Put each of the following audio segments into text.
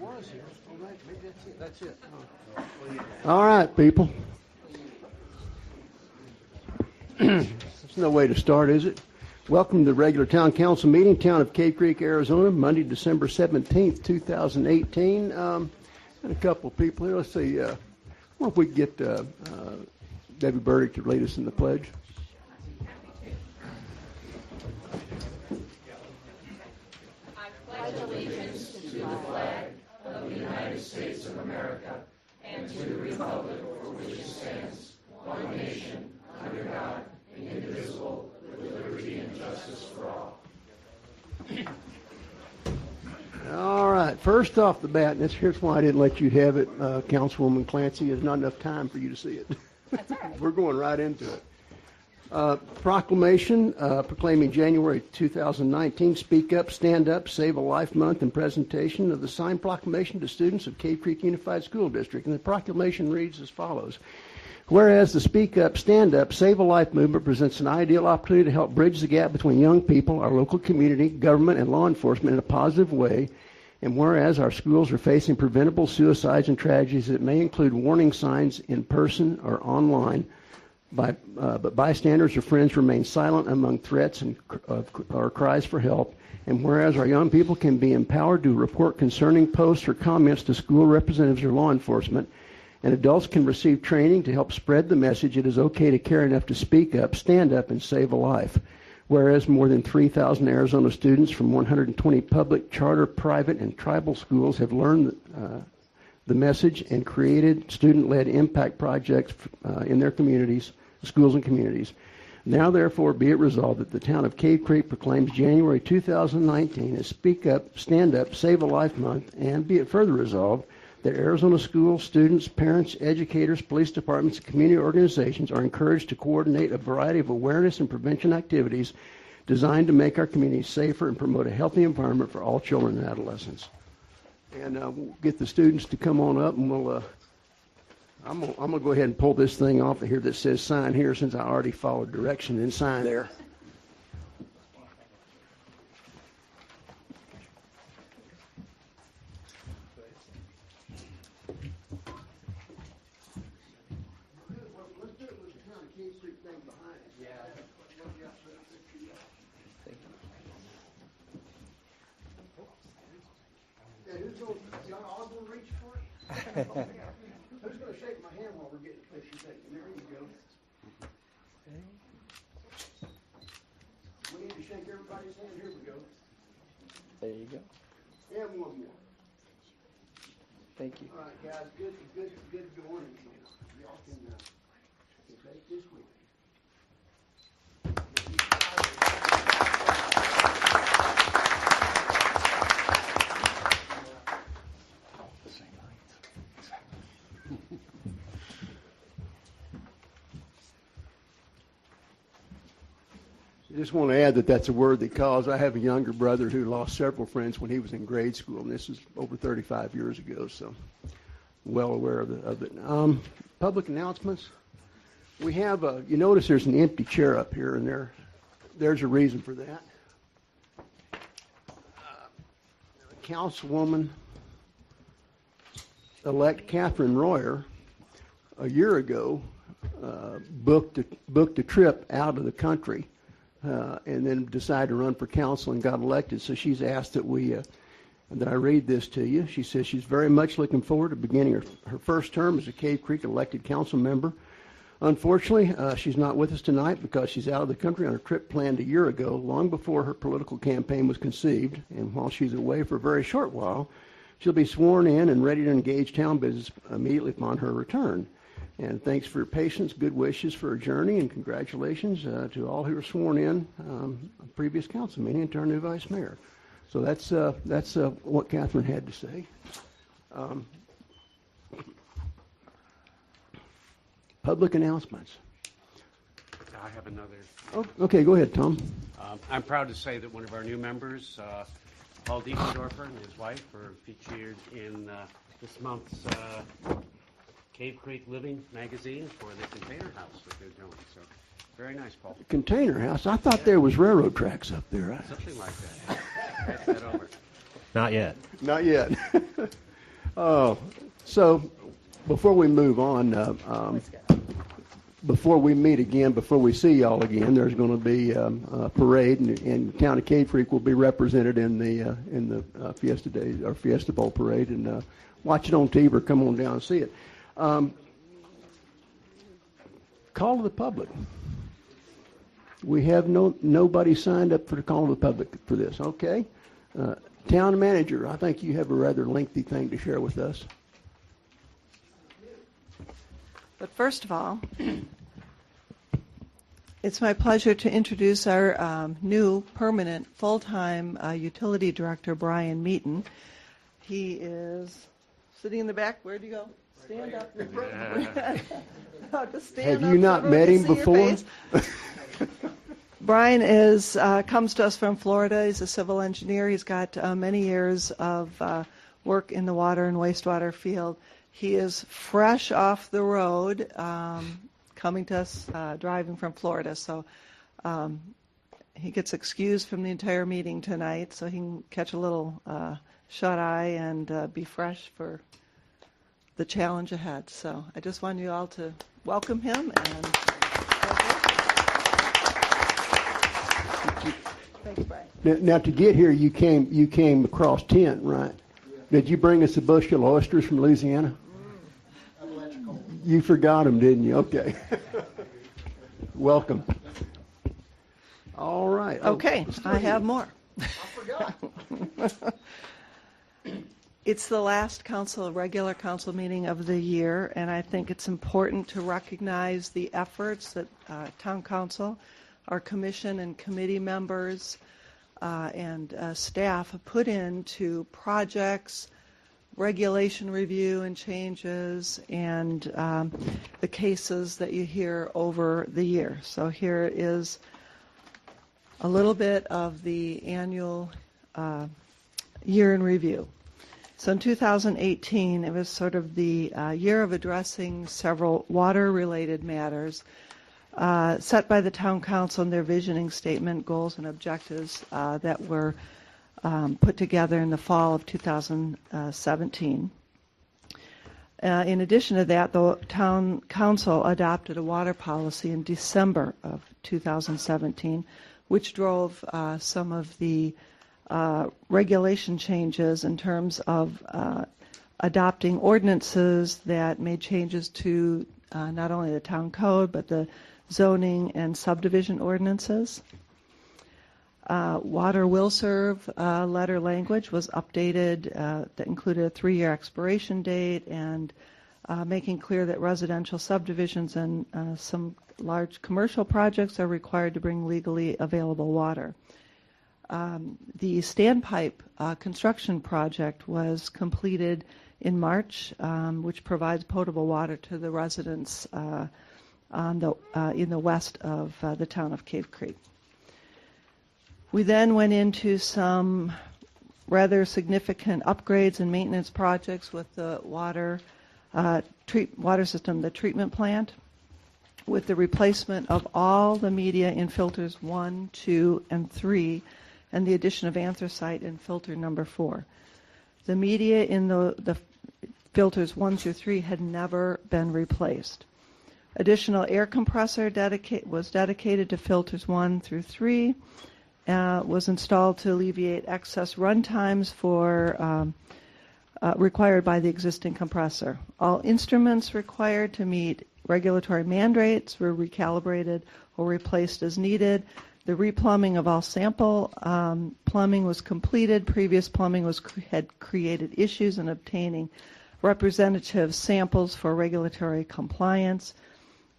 Was here. All right, maybe that's it. All right, people. There's no way to start, is it? Welcome to the regular town council meeting, town of Cave Creek, Arizona, Monday, December 17th, 2018. And a couple of people here. Let's see. I wonder if we could get Debbie Burdick to lead us in the pledge. I pledge allegiance to the flag of the United States of America and to the republic for which it stands, one nation, under God, indivisible, with liberty and justice for all. All right. First off the bat, and here's why I didn't let you have it, Councilwoman Clancy. There's not enough time for you to see it. That's okay. We're going right into it. Proclamation proclaiming January 2019 Speak Up, Stand Up, Save a Life Month and presentation of the signed proclamation to students of Cave Creek Unified School District. And the proclamation reads as follows. Whereas the Speak Up, Stand Up, Save a Life movement presents an ideal opportunity to help bridge the gap between young people, our local community, government, and law enforcement in a positive way. And whereas our schools are facing preventable suicides and tragedies that may include warning signs in person or online, but bystanders or friends remain silent among threats and or cries for help. And whereas our young people can be empowered to report concerning posts or comments to school representatives or law enforcement, and adults can receive training to help spread the message it is okay to care enough to speak up, stand up, and save a life. Whereas more than 3,000 Arizona students from 120 public, charter, private, and tribal schools have learned the message and created student-led impact projects in their communities, schools and communities. Now, therefore, be it resolved that the town of Cave Creek proclaims January 2019 as Speak Up, Stand Up, Save a Life Month, and be it further resolved that Arizona schools, students, parents, educators, police departments, and community organizations are encouraged to coordinate a variety of awareness and prevention activities designed to make our communities safer and promote a healthy environment for all children and adolescents. And we'll get the students to come on up, and we'll. I'm gonna go ahead and pull this thing off of here that says sign here, since I already followed direction and sign there. Let's do it with the town of Cave Creek thing behind us. Yeah. Who's going? Y'all all going to reach for it? Who's going to shake my hand while we're getting the picture taken? There you go. We need to shake everybody's hand. Here we go. There you go. And one more. Thank you. All right, guys. Good going. Y'all can take this with you. I just want to add that that's a worthy cause. I have a younger brother who lost several friends when he was in grade school, and this is over 35 years ago, so well aware of it. Public announcements. We have you notice there's an empty chair up here, and there's a reason for that. Councilwoman-elect Catherine Royer, a year ago, booked a trip out of the country. And then decided to run for council and got elected. So she's asked that I read this to you. She says she's very much looking forward to beginning her first term as a Cave Creek elected council member. Unfortunately, she's not with us tonight because she's out of the country on a trip planned a year ago, long before her political campaign was conceived. And while she's away for a very short while, she'll be sworn in and ready to engage town business immediately upon her return. And thanks for your patience, good wishes for her journey, and congratulations to all who were sworn in a previous council meeting and to our new vice mayor. So that's what Catherine had to say. Public announcements. I have another. Oh, okay, go ahead, Tom. I'm proud to say that one of our new members, Paul Diefendorfer, and his wife were featured in this month's Cave Creek Living magazine for the container house that they're doing. So very nice, Paul. Container house? I thought there was railroad tracks up there. Something like that. Pass that over. Not yet. Not yet. So before we move on, before we meet again, before we see y'all again, there's going to be a parade, and the town of Cave Creek will be represented in the Fiesta Days or Fiesta Bowl parade, and watch it on TV or come on down and see it. Call to the public. We have nobody signed up for the call to the public for this. Okay, town manager, I think you have a rather lengthy thing to share with us. But first of all, it's my pleasure to introduce our new permanent full-time utility director, Brian Meaton. He is sitting in the back. Where'd you go? Stand up. No, just stand Have you not met him before? Brian comes to us from Florida. He's a civil engineer. He's got many years of work in the water and wastewater field. He is fresh off the road, coming to us driving from Florida. So he gets excused from the entire meeting tonight so he can catch a little shut-eye and be fresh for the challenge ahead. So I just want you all to welcome him. And thanks, Brian. Now to get here, you came across 10, right? Did you bring us a bushel of oysters from Louisiana? You forgot them, didn't you? Okay. Welcome. All right. Okay, I have more. I forgot. It's the last regular council meeting of the year, and I think it's important to recognize the efforts that town council, our commission and committee members, and staff have put into projects, regulation review and changes, and the cases that you hear over the year. So here is a little bit of the annual year in review. So in 2018, it was sort of the year of addressing several water-related matters set by the town council in their visioning statement, goals and objectives that were put together in the fall of 2017. In addition to that, the town council adopted a water policy in December of 2017, which drove some of the regulation changes in terms of adopting ordinances that made changes to not only the town code, but the zoning and subdivision ordinances. Water will serve letter language was updated that included a 3-year expiration date and making clear that residential subdivisions and some large commercial projects are required to bring legally available water. The standpipe construction project was completed in March, which provides potable water to the residents in the west of the town of Cave Creek. We then went into some rather significant upgrades and maintenance projects with the water system, the treatment plant, with the replacement of all the media in filters 1, 2, and 3, and the addition of anthracite in filter number 4. The media in the filters 1 through 3 had never been replaced. Additional air compressor was dedicated to filters 1 through 3, was installed to alleviate excess run times required by the existing compressor. All instruments required to meet regulatory mandates were recalibrated or replaced as needed. The replumbing of all sample plumbing was completed. Previous plumbing had created issues in obtaining representative samples for regulatory compliance.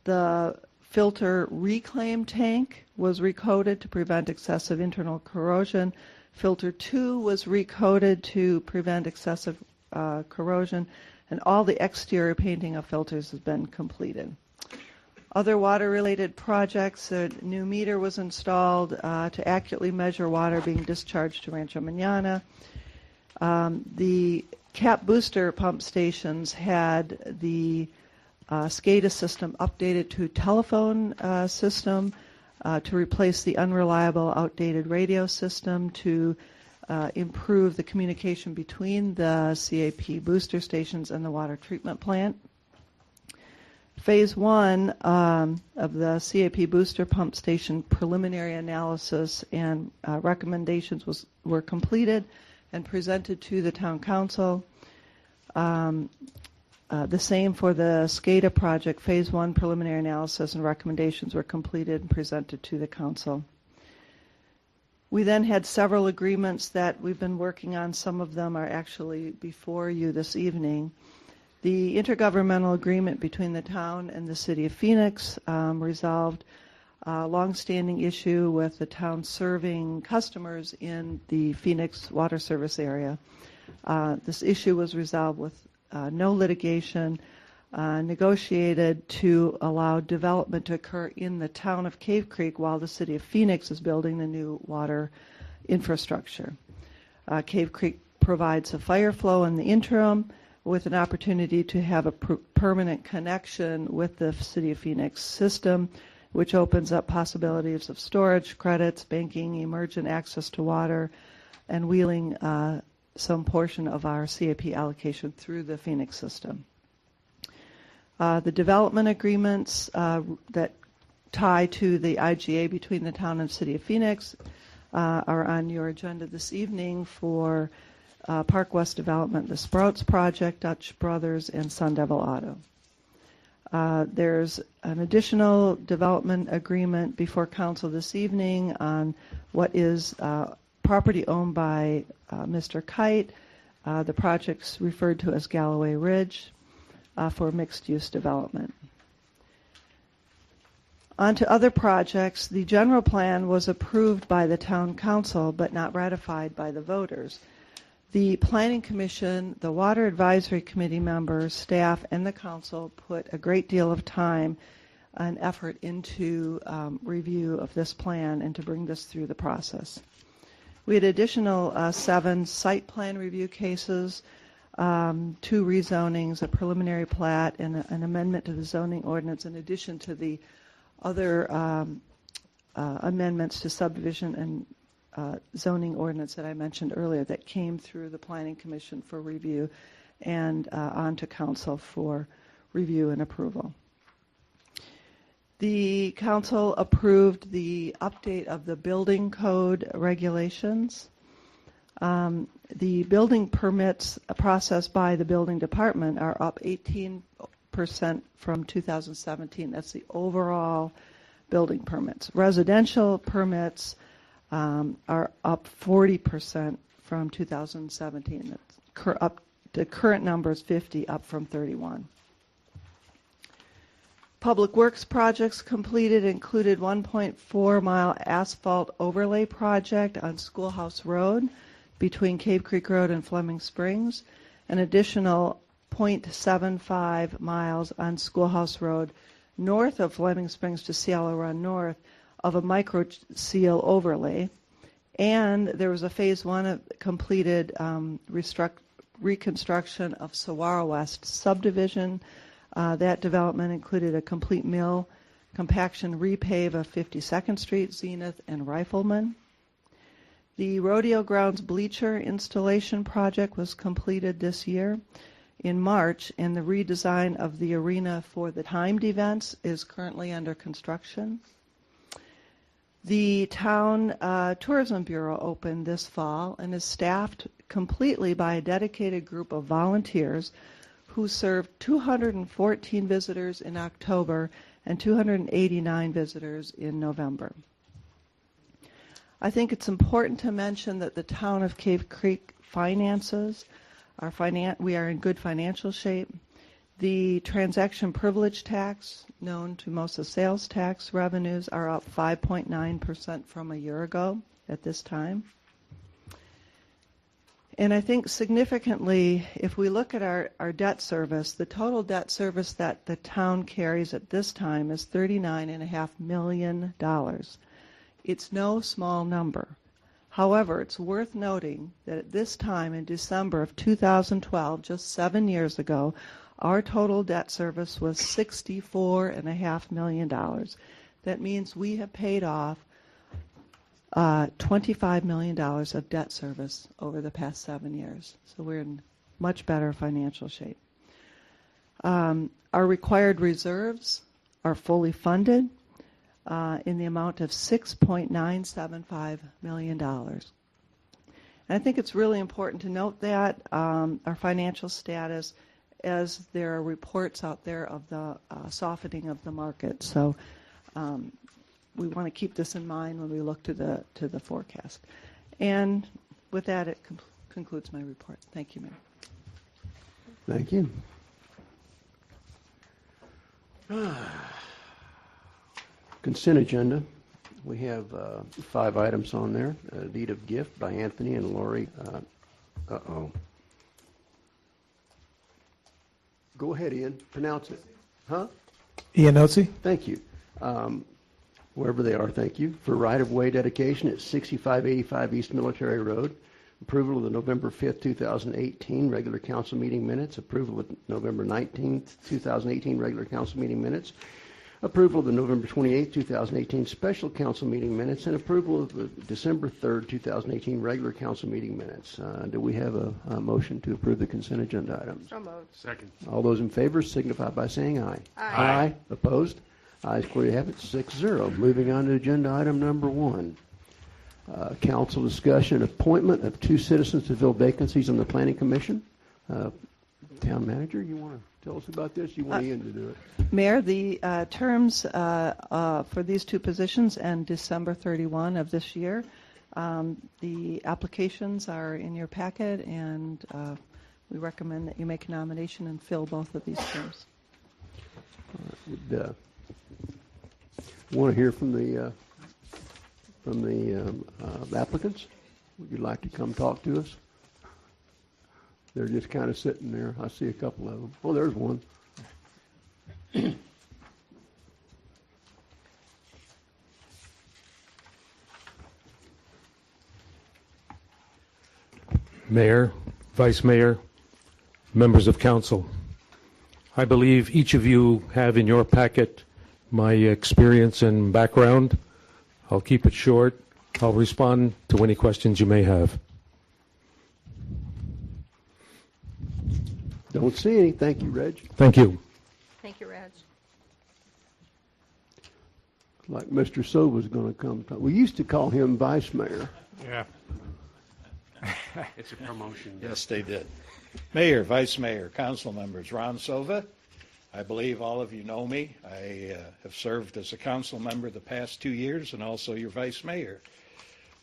The filter reclaim tank was recoated to prevent excessive internal corrosion. Filter 2 was recoated to prevent excessive corrosion, and all the exterior painting of filters has been completed. Other water-related projects, a new meter was installed to accurately measure water being discharged to Rancho Mañana. The cap booster pump stations had the SCADA system updated to telephone system to replace the unreliable, outdated radio system to improve the communication between the CAP booster stations and the water treatment plant. Phase 1 of the CAP booster pump station preliminary analysis and recommendations were completed and presented to the Town Council. The same for the SCADA project. Phase 1 preliminary analysis and recommendations were completed and presented to the Council. We then had several agreements that we've been working on. Some of them are actually before you this evening. The intergovernmental agreement between the town and the City of Phoenix resolved a longstanding issue with the town serving customers in the Phoenix water service area. This issue was resolved with no litigation, negotiated to allow development to occur in the town of Cave Creek while the City of Phoenix is building the new water infrastructure. Cave Creek provides a fire flow in the interim with an opportunity to have a permanent connection with the City of Phoenix system, which opens up possibilities of storage, credits, banking, emergent access to water, and wheeling some portion of our CAP allocation through the Phoenix system. The development agreements that tie to the IGA between the town and City of Phoenix are on your agenda this evening for Park West Development, the Sprouts Project, Dutch Brothers, and Sun Devil Auto. There's an additional development agreement before Council this evening on what is property owned by Mr. Kite. The project's referred to as Galloway Ridge for mixed-use development. On to other projects. The general plan was approved by the Town Council but not ratified by the voters. The Planning Commission, the Water Advisory Committee members, staff, and the Council put a great deal of time and effort into review of this plan and to bring this through the process. We had additional 7 site plan review cases, 2 rezonings, a preliminary plat, and an amendment to the zoning ordinance in addition to the other amendments to subdivision and zoning ordinance that I mentioned earlier that came through the Planning Commission for review and on to Council for review and approval. The Council approved the update of the building code regulations. The building permits processed by the building department are up 18% from 2017. That's the overall building permits. Residential permits are up 40% from 2017. The current number is 50, up from 31. Public Works projects completed included 1.4-mile asphalt overlay project on Schoolhouse Road between Cave Creek Road and Fleming Springs, an additional 0.75 miles on Schoolhouse Road north of Fleming Springs to Cielo Run North of a micro seal overlay, and there was a phase 1 of completed reconstruction of Saguaro West subdivision. That development included a complete mill compaction repave of 52nd Street, Zenith, and Rifleman. The Rodeo Grounds bleacher installation project was completed this year in March, and the redesign of the arena for the timed events is currently under construction. The Town Tourism Bureau opened this fall and is staffed completely by a dedicated group of volunteers who served 214 visitors in October and 289 visitors in November. I think it's important to mention that the town of Cave Creek finances we are in good financial shape. The transaction privilege tax, known to most as sales tax revenues, are up 5.9% from a year ago at this time. And I think significantly, if we look at our debt service, the total debt service that the town carries at this time is $39.5 million. It's no small number. However, it's worth noting that at this time in December of 2012, just 7 years ago, our total debt service was $64.5 million. That means we have paid off $25 million of debt service over the past 7 years. So we're in much better financial shape. Our required reserves are fully funded in the amount of $6.975 million. And I think it's really important to note that our financial status, as there are reports out there of the softening of the market. So we want to keep this in mind when we look to the forecast. And with that, it concludes my report. Thank you, Mayor. Thank you. Consent agenda. We have 5 items on there. A deed of gift by Anthony and Lori. Go ahead, Ian. Pronounce it. Huh? Iannozzi? Thank you. Wherever they are, thank you. For right-of-way dedication at 6585 East Military Road. Approval of the November 5th, 2018 regular council meeting minutes. Approval of November 19th, 2018 regular council meeting minutes. Approval of the November 28th, 2018 special council meeting minutes. And approval of the December 3rd, 2018 regular council meeting minutes. Do we have a motion to approve the consent agenda items? So moved. Second. All those in favor signify by saying aye. Aye. Opposed? Ayes clear to have it, 6-0. Moving on to agenda item number 1. Council discussion appointment of 2 citizens to fill vacancies on the Planning Commission. Town Manager, you want to tell us about this? You want Ian to do it? Mayor, the terms for these 2 positions end December 31 of this year. The applications are in your packet, and we recommend that you make a nomination and fill both of these terms. Want to hear from the applicants? Would you like to come talk to us? They're just kind of sitting there. I see a couple of them. Oh, there's one. Mayor, Vice Mayor, members of council. I believe each of you have in your packet my experience and background. I'll keep it short. I'll respond to any questions you may have. Don't see any. Thank you, Reg. Thank you. Thank you, Reg. Like Mr. Sova's going to come talk. We used to call him Vice Mayor. Yeah. It's a promotion. Yes, they did. Mayor, Vice Mayor, council members, Ron Sova. I believe all of you know me. I have served as a council member the past 2 years and also your Vice Mayor.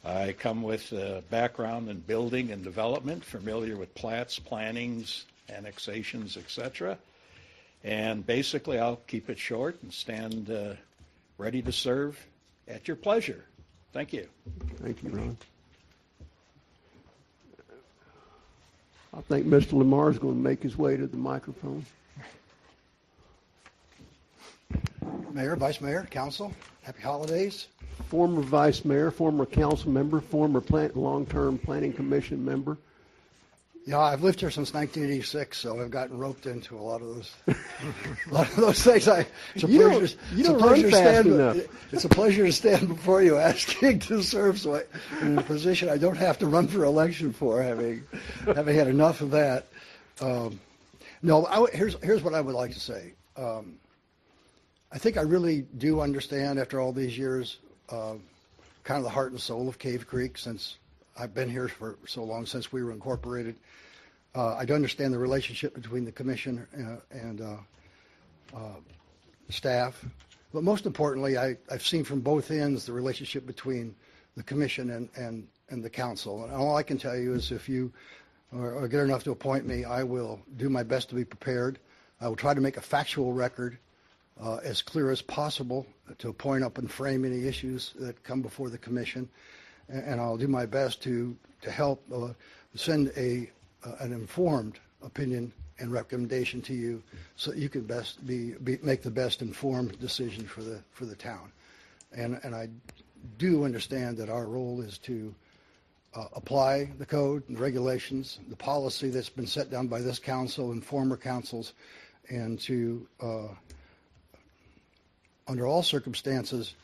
I come with a background in building and development, familiar with plats, plannings, annexations, etc. And basically, I'll keep it short and stand ready to serve at your pleasure. Thank you. Thank you, Ron. I think Mr. Lamar is going to make his way to the microphone. Mayor, Vice Mayor, Council, happy holidays. Former Vice Mayor, former council member, former long-term Planning Commission member. Yeah, I've lived here since 1986, so I've gotten roped into a lot of those things. It's a pleasure to stand before you asking to serve in a position I don't have to run for election for, having had enough of that. Here's what I would like to say. I think I really do understand after all these years kind of the heart and soul of Cave Creek, since I've been here for so long, since we were incorporated. I do understand the relationship between the commission and staff. But most importantly, I've seen from both ends the relationship between the commission and the council. And all I can tell you is if you are good enough to appoint me, I will do my best to be prepared. I will try to make a factual record as clear as possible to point up and frame any issues that come before the commission. And I'll do my best to help send an informed opinion and recommendation to you, so that you can best make the best informed decision for the town. And I do understand that our role is to apply the code and the regulations, the policy that's been set down by this council and former councils, and to under all circumstances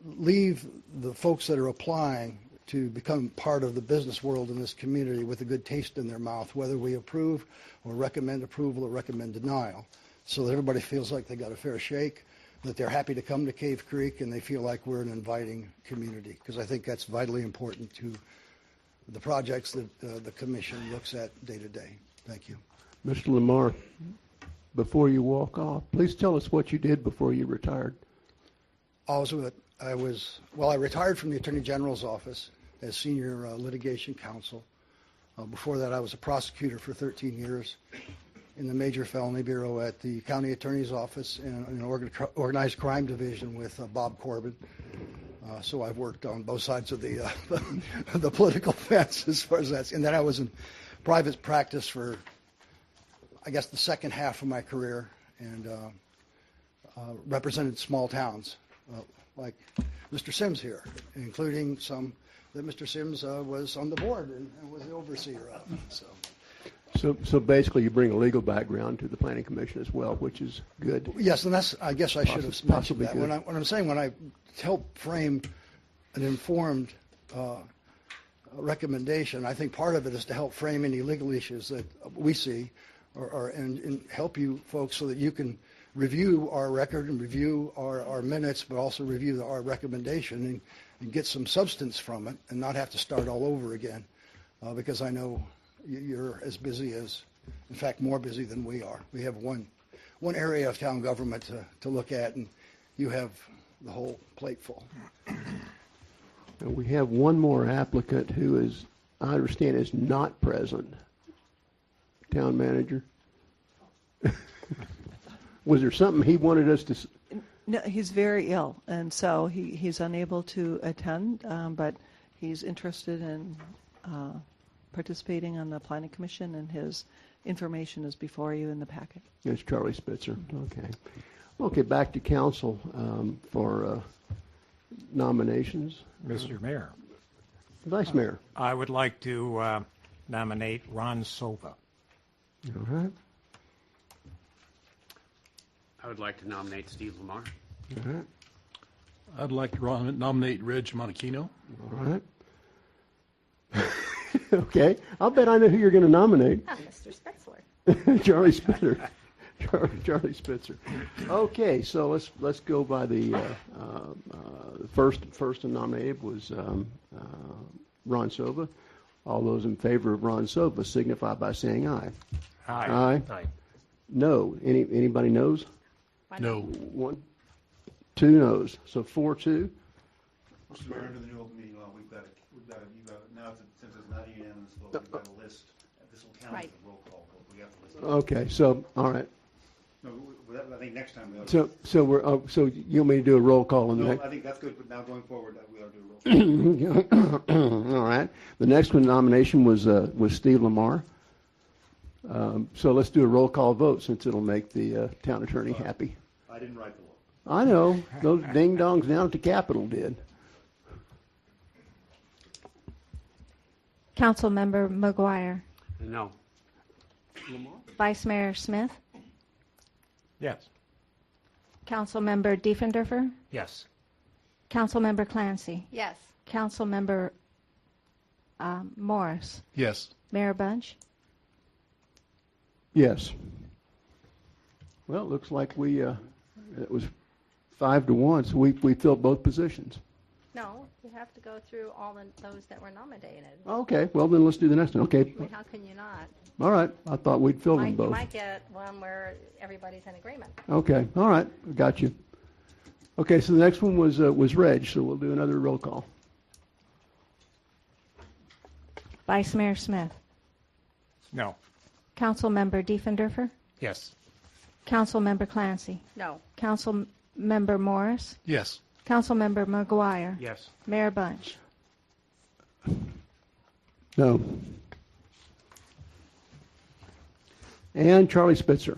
leave the folks that are applying to become part of the business world in this community with a good taste in their mouth, whether we approve or recommend approval or recommend denial, so that everybody feels like they got a fair shake, that they're happy to come to Cave Creek, and they feel like we're an inviting community, because I think that's vitally important to the projects that the commission looks at day to day. Thank you. Mr. Lamar, before you walk off, please tell us what you did before you retired. I retired from the Attorney General's office as senior litigation counsel. Before that, I was a prosecutor for 13 years in the Major Felony Bureau at the County Attorney's Office in an organized crime division with Bob Corbin. So I've worked on both sides of the the political fence as far as that. And then I was in private practice for, I guess, the second half of my career, and represented small towns like Mr. Sims here, including some that Mr. Sims was on the board and was the overseer of. So basically, you bring a legal background to the Planning Commission as well, which is good. Yes, and that's, I guess I should have mentioned that. good. When I'm saying when I help frame an informed recommendation, I think part of it is to help frame any legal issues that we see, and help you folks so that you can review our record and review our minutes, but also review our recommendation and get some substance from it, and not have to start all over again, because I know you're as busy as, in fact, more busy than we are. We have one area of town government to look at, and you have the whole plate full. And we have one more applicant who is, I understand, is not present. Town manager. Was there something he wanted us to? No, he's very ill, and so he's unable to attend, but he's interested in participating on the Planning Commission, and his information is before you in the packet. It's Charlie Spitzer. Okay. Okay, back to council for nominations. Mr. Mayor, Vice Mayor. I would like to nominate Ron Sova. All right. I would like to nominate Steve Lamar. All right. I'd like to nominate Reg Monachino. All right. Okay. I'll bet I know who you're going to nominate. Mr. Spitzler. Charlie Spitzer. Charlie Spitzer. Okay, so let's go by the first nominated was Ron Sova. All those in favor of Ron Sova signify by saying aye. Aye. Aye. No. Anybody knows? No. 1, 2 noes. So 4-2. Mr. Mayor, under the new open meeting law, we've got now since it's not a unanimous vote, we've got a list. This will count as a roll call vote. We have to list. Okay, so all right. No, I think next time we ought to. So you want me to do a roll call on the No, next? I think that's good, but now going forward, we ought to do a roll call. All right. The next one nomination was Steve Lamar. So let's do a roll call vote since it'll make the town attorney happy. I didn't write the law. I know. Those ding-dongs down at the Capitol did. Councilmember McGuire. No. Vice Mayor Smith. Yes. Councilmember Diefendorfer. Yes. Councilmember Clancy. Yes. Councilmember Morris. Yes. Mayor Bunch. Yes. Well, it looks like it was 5-1, so we filled both positions. No, you have to go through all those that were nominated. Okay, well then let's do the next one. Okay. How can you not? All right. I thought we'd filled them You both. might get one where everybody's in agreement. Okay. All right. Got you. Okay, so the next one was Reg, so we'll do another roll call. Vice Mayor Smith. No. Councilmember Diefendorfer. Yes. Councilmember Clancy. No. Councilmember Morris. Yes. Councilmember McGuire. Yes. Mayor Bunch. No. And Charlie Spitzer.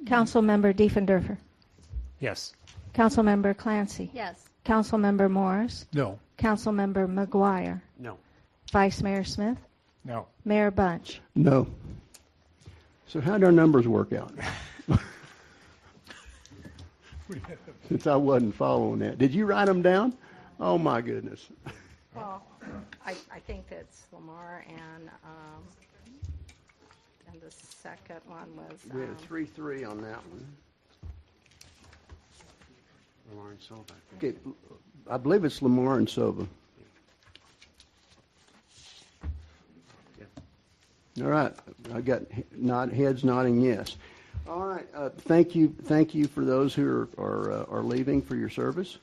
Councilmember Diefendorfer. Yes. Councilmember Clancy. Yes. Councilmember Morris. No. Councilmember McGuire. No. Vice Mayor Smith. No. Mayor Bunch. No. So how did our numbers work out? since I wasn't following that. Did you write them down? Oh, my goodness. Well, I think that's Lamar and the second one was. We had 3-3 on that one. Lamar and Silva. Okay, I believe it's Lamar and Sova. All right, I got heads nodding yes. All right, thank you for those who are leaving for your service.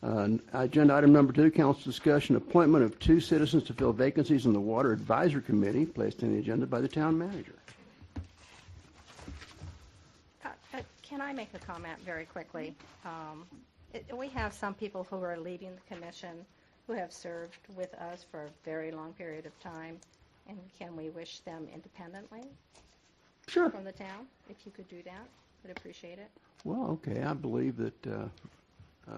Agenda item number 2, council discussion, appointment of 2 citizens to fill vacancies in the Water Advisory Committee, placed on the agenda by the town manager. Can I make a comment very quickly? We have some people who are leaving the commission who have served with us for a very long period of time, and can we wish them independently? Sure. From the town, if you could do that, would appreciate it. Well, okay, I believe that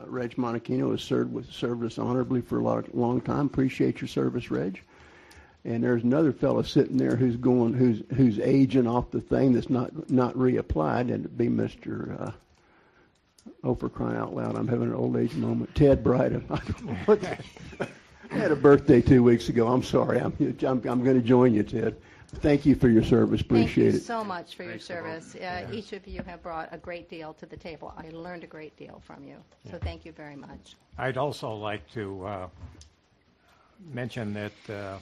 Reg Monachino has served us honorably for a long time. Appreciate your service, Reg. And there's another fellow sitting there who's aging off the thing that's not reapplied, and it'd be Mr. Oh, for crying out loud, I'm having an old age moment. Ted Bryden. I had a birthday 2 weeks ago. I'm sorry. I'm going to join you, Ted. Thank you for your service. Appreciate it. Thank you so much for your service. Each of you have brought a great deal to the table. I learned a great deal from you. So thank you very much. I'd also like to mention that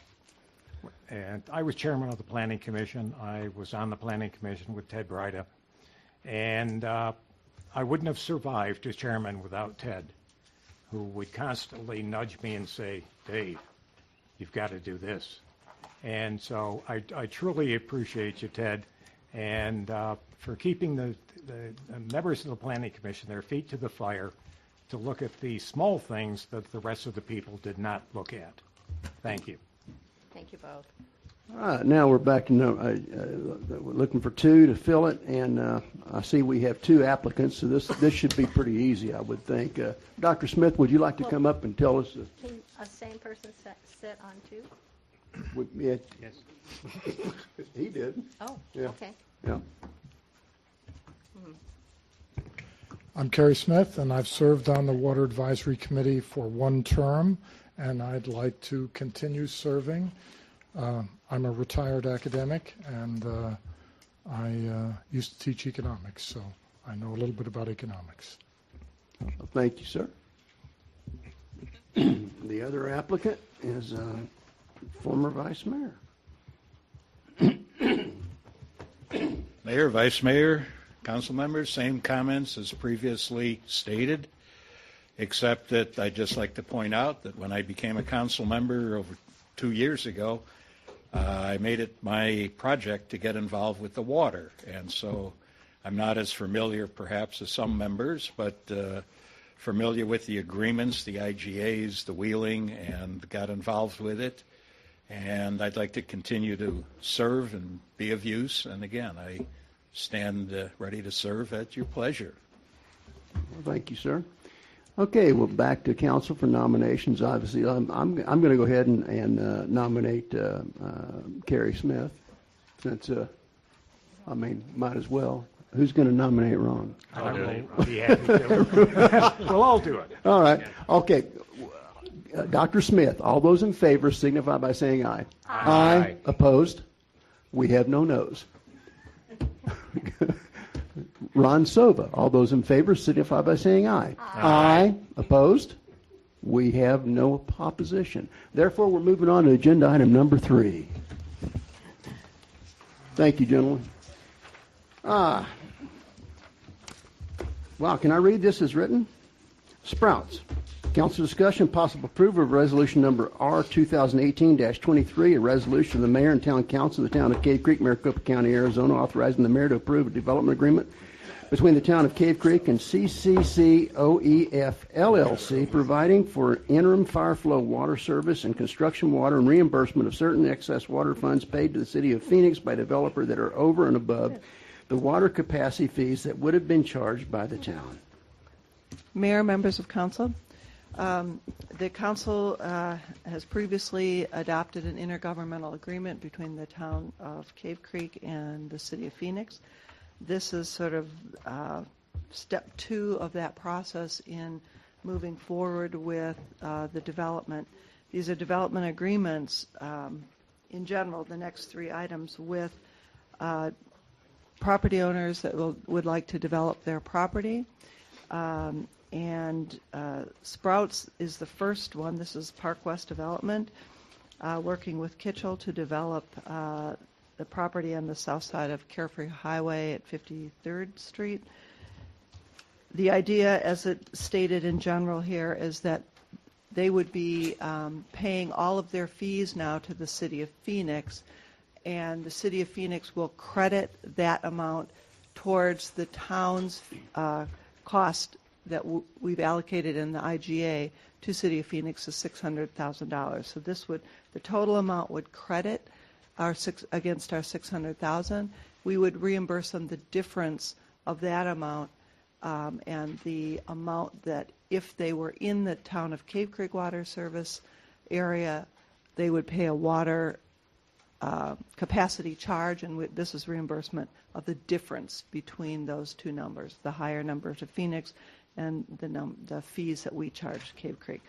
and I was chairman of the Planning Commission. I was on the Planning Commission with Ted Bryda. And I wouldn't have survived as chairman without Ted, who would constantly nudge me and say, Dave, you've got to do this. And so I truly appreciate you, Ted, and for keeping the members of the Planning Commission their feet to the fire to look at the small things that the rest of the people did not look at. Thank you. Thank you both. All right, now we're back to we're looking for 2 to fill it, and I see we have 2 applicants, so this should be pretty easy, I would think. Dr. Smith, would you like to come up and tell us? Can a same person sit on 2? Yeah. Yes. He did. Oh, Yeah. okay. Yeah. I'm Kerry Smith, and I've served on the Water Advisory Committee for 1 term, and I'd like to continue serving. I'm a retired academic, and I used to teach economics, so I know a little bit about economics. Well, thank you, sir. The other applicant is former Vice Mayor. Mayor, Vice Mayor, council members, same comments as previously stated, except that I'd just like to point out that when I became a council member over 2 years ago, I made it my project to get involved with the water. And so I'm not as familiar perhaps as some members, but familiar with the agreements, the IGAs, the wheeling, and got involved with it. And I'd like to continue to serve and be of use. And again, I stand ready to serve at your pleasure. Well, thank you, sir. Okay, well, back to council for nominations. Obviously, I'm going to go ahead and nominate Kerry Smith, since might as well. Who's going to nominate Ron? I will be happy to. We'll all do it. All right. Okay. Dr. Smith, all those in favor signify by saying aye. Aye. Opposed? We have no noes. Ron Sova, all those in favor signify by saying aye. Aye. Opposed? We have no opposition. Therefore, we're moving on to agenda item number 3. Thank you, gentlemen. Wow, can I read this as written? Sprouts. Council discussion, possible approval of resolution number R 2018-23, a resolution of the mayor and town council of the town of Cave Creek, Maricopa County, Arizona, authorizing the mayor to approve a development agreement between the town of Cave Creek and CCC OEF LLC, providing for interim fire flow water service and construction water and reimbursement of certain excess water funds paid to the city of Phoenix by developer that are over and above the water capacity fees that would have been charged by the town. Mayor, members of council, the council has previously adopted an intergovernmental agreement between the town of Cave Creek and the city of Phoenix. This is sort of step 2 of that process in moving forward with the development. These are development agreements, in general, the next 3 items, with property owners that would like to develop their property. And Sprouts is the first one. This is Park West Development, working with Kitchell to develop the property on the south side of Carefree Highway at 53rd Street. The idea, as it stated in general here, is that they would be paying all of their fees now to the City of Phoenix, and the City of Phoenix will credit that amount towards the town's cost that we've allocated in the IGA to City of Phoenix is $600,000. So this would, the total amount would credit against our $600,000. We would reimburse them the difference of that amount, and the amount that if they were in the town of Cave Creek Water Service area, they would pay a water capacity charge, and this is reimbursement of the difference between those two numbers, the higher number to Phoenix and the fees that we charge Cave Creek.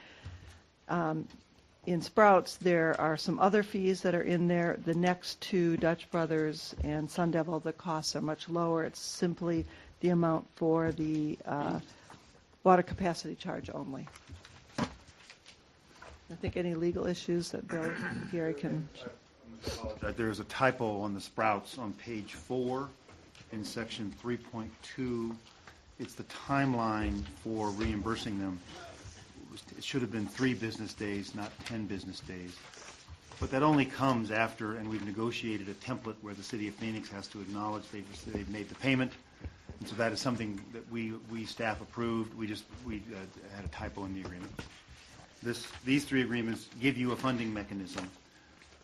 In Sprouts, there are some other fees that are in there. The next two, Dutch Brothers and Sun Devil, the costs are much lower. It's simply the amount for the water capacity charge only. I think any legal issues that Bill Gary can... There's a typo on the Sprouts on page 4 in section 3.2. It's the timeline for reimbursing them. It should have been 3 business days, not 10 business days. But that only comes after, and we've negotiated a template where the City of Phoenix has to acknowledge they've made the payment. And so that is something that we staff approved. We had a typo in the agreement. These 3 agreements give you a funding mechanism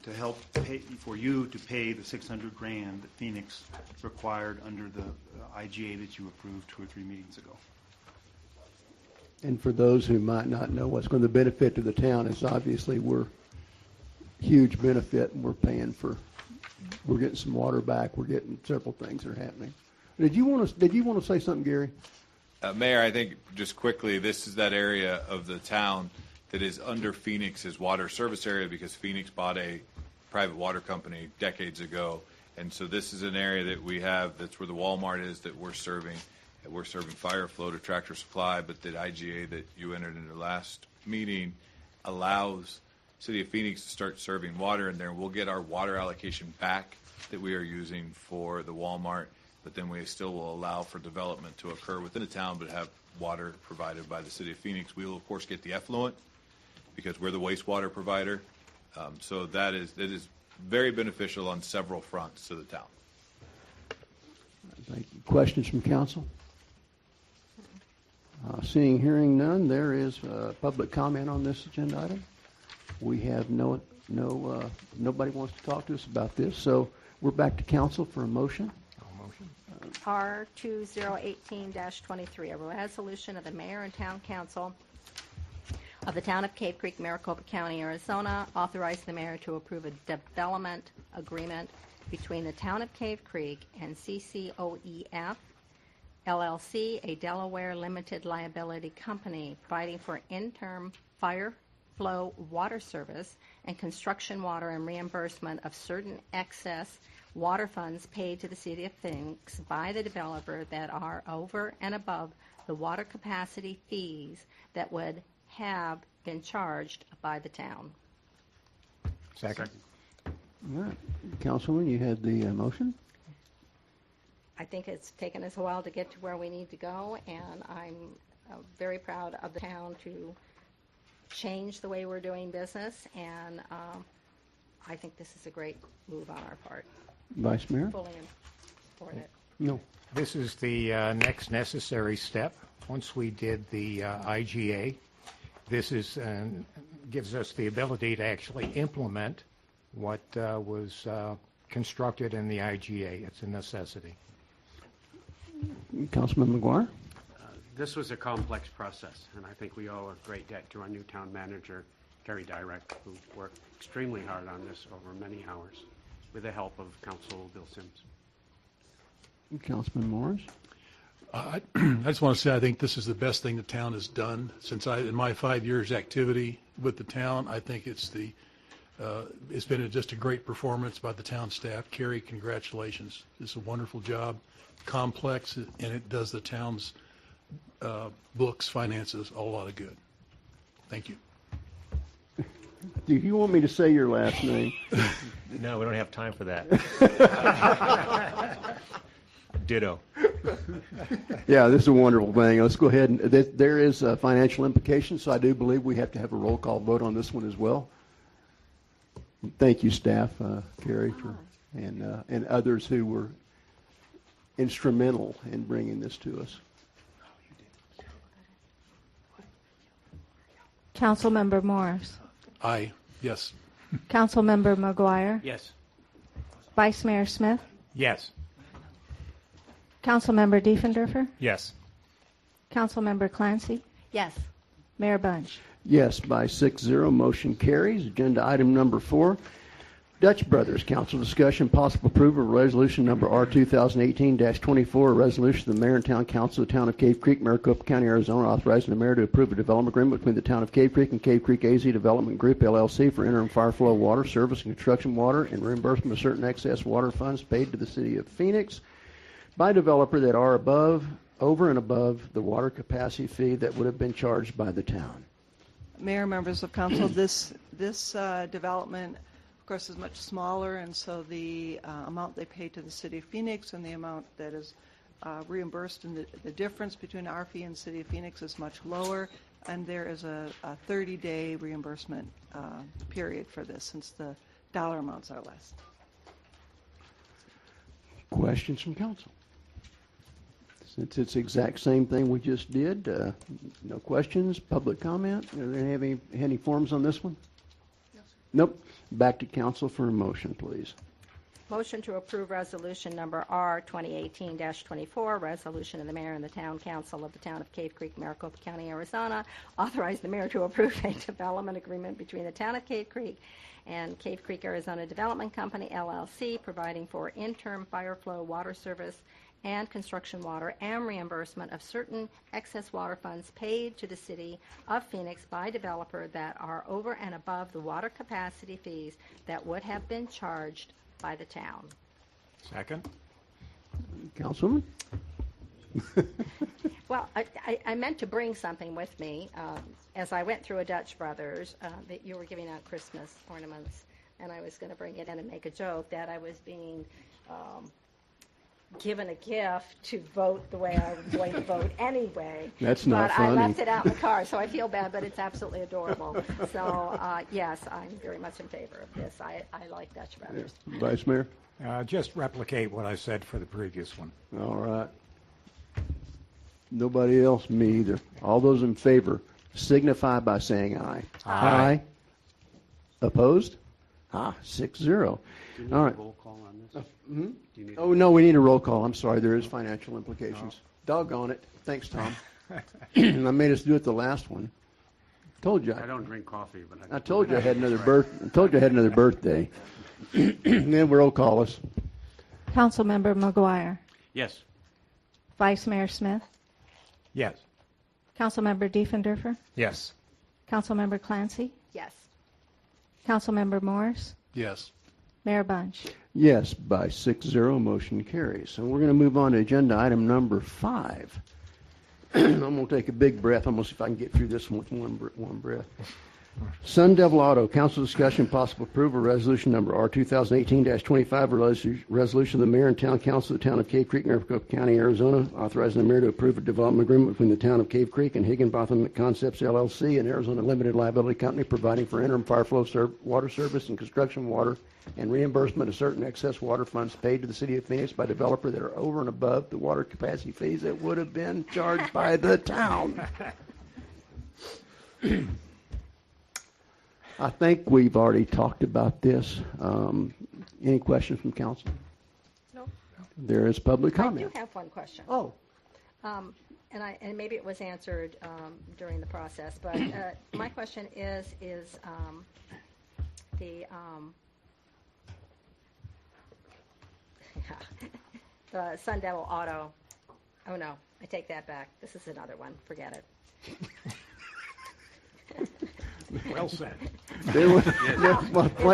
to help pay, for you to pay the $600,000 that Phoenix required under the IGA that you approved 2 or 3 meetings ago. And for those who might not know what's going to benefit to the town, is obviously we're huge benefit, and we're getting some water back. We're getting several things that are happening. Did you want to say something, Gary? Mayor, I think just quickly, this is that area of the town that is under Phoenix's water service area because Phoenix bought a private water company decades ago. And so this is an area that we have, that's where the Walmart is, that we're serving. And we're serving Fire Flow to Tractor Supply, but the IGA that you entered into last meeting allows City of Phoenix to start serving water in there. We'll get our water allocation back that we are using for the Walmart, but then we still will allow for development to occur within the town, but have water provided by the City of Phoenix. We will, of course, get the effluent because we're the wastewater provider. So that is very beneficial on several fronts to the town. Thank you. Questions from council? Seeing, hearing none, there is public comment on this agenda item. We have nobody wants to talk to us about this, so we're back to council for a motion. R2018-23, a resolution of the mayor and town council of the town of Cave Creek, Maricopa County, Arizona, authorizing the mayor to approve a development agreement between the town of Cave Creek and CCOEF LLC, a Delaware limited liability company, providing for interim fire flow water service and construction water and reimbursement of certain excess water funds paid to the City of Phoenix by the developer that are over and above the water capacity fees that would have been charged by the town. Second. All right. Councilman, you had the motion. I think it's taken us a while to get to where we need to go, and I'm very proud of the town to change the way we're doing business, and I think this is a great move on our part. Vice Mayor? Fully support it. No. This is the next necessary step. Once we did the IGA, this gives us the ability to actually implement what was constructed in the IGA. It's a necessity. Councilman McGuire? This was a complex process, and I think we owe a great debt to our new town manager, Gary Dyrek, who worked extremely hard on this over many hours with the help of Council Bill Sims. Councilman Morris? I just want to say I think this is the best thing the town has done since in my 5 years activity with the town. I think it's been just a great performance by the town staff. Carrie, congratulations. It's a wonderful job, complex, and it does the town's books, finances, a lot of good. Thank you. Do you want me to say your last name? No, we don't have time for that. Ditto. Yeah, this is a wonderful thing. Let's go ahead and there is a financial implication, so I do believe we have to have a roll call vote on this one as well. Thank you, staff, Carrie, and others who were instrumental in bringing this to us. Councilmember Morris. Aye. Yes. Councilmember McGuire. Yes. Vice Mayor Smith. Yes. Councilmember Diefendorfer. Yes. Councilmember Clancy. Yes. Mayor Bunch. Yes, by 6-0, motion carries. Agenda item number 4, Dutch Brothers Council discussion, possible approval of resolution number R 2018-24, a resolution of the Mayor and Town Council of the Town of Cave Creek, Maricopa County, Arizona, authorizing the mayor to approve a development agreement between the Town of Cave Creek and Cave Creek AZ Development Group, LLC, for interim fire flow water service and construction water and reimbursement of certain excess water funds paid to the City of Phoenix by developer that are over and above the water capacity fee that would have been charged by the town. Mayor, members of council, this development, of course, is much smaller, and so the amount they pay to the City of Phoenix and the amount that is reimbursed, and the difference between our fee and City of Phoenix is much lower, and there is a 30-day reimbursement period for this, since the dollar amounts are less. Questions from council? Since it's the exact same thing we just did, no questions, public comment? Are there any forms on this one? Yes. Nope. Back to council for a motion, please. Motion to approve resolution number R 2018-24, resolution of the mayor and the town council of the town of Cave Creek, Maricopa County, Arizona, authorize the mayor to approve a development agreement between the town of Cave Creek and Cave Creek, Arizona Development Company, LLC, providing for interim fire flow water service and construction water and reimbursement of certain excess water funds paid to the City of Phoenix by developer that are over and above the water capacity fees that would have been charged by the town. Second. Councilman? Well, I meant to bring something with me. As I went through a Dutch Brothers, that you were giving out Christmas ornaments, and I was going to bring it in and make a joke that I was being given a gift to vote the way I was going to vote anyway. That's not but funny. I left it out in the car, so I feel bad, but it's absolutely adorable. So, yes, I'm very much in favor of this. I like Dutch Brothers. Yeah. Vice Mayor? Just replicate what I said for the previous one. All right. Nobody else? Me either. All those in favor signify by saying aye. Aye. Opposed? 6-0. Do you need All right. a roll call on this? Hmm? Do you need Oh, no, we need a roll call. I'm sorry. There is financial implications. Doggone it. Thanks, Tom. I made us do it the last one. Told you. I don't drink coffee, but I told you I had another birthday. Then roll call us. Councilmember McGuire. Yes. Vice Mayor Smith. Yes. Councilmember Diefendorfer. Yes. Councilmember Clancy. Yes. Councilmember Morris. Yes. Mayor Bunch. Yes, by 6-0, motion carries. And we're going to move on to agenda item number 5. I'm going to take a big breath. I'm going to see if I can get through this one with one breath. Sun Devil Auto, council discussion, possible approval, resolution number R 2018-25, resolution of the mayor and town council of the town of Cave Creek, Maricopa County, Arizona, authorizing the mayor to approve a development agreement between the town of Cave Creek and Higginbotham Concepts, LLC, and Arizona Limited Liability Company, providing for interim fire flow water service and construction water and reimbursement of certain excess water funds paid to the City of Phoenix by developer that are over and above the water capacity fees that would have been charged by the town. I think we've already talked about this. Any questions from council? No. There is public comment. I do have one question. Oh. And maybe it was answered during the process, but my question is the Sun Devil Auto Oh, no, I take that back. This is another one. Forget it. Well said. It's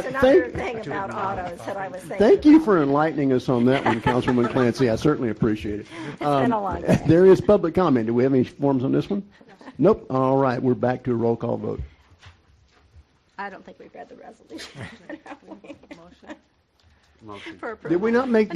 another thing about autos that I was thinking. Thank you for enlightening us on that one, Councilwoman Clancy. I certainly appreciate it. It's been a long day. There is public comment. Do we have any forms on this one? Nope. All right. We're back to a roll call vote. I don't think we've read the resolution. Motion. For approval. Did we not make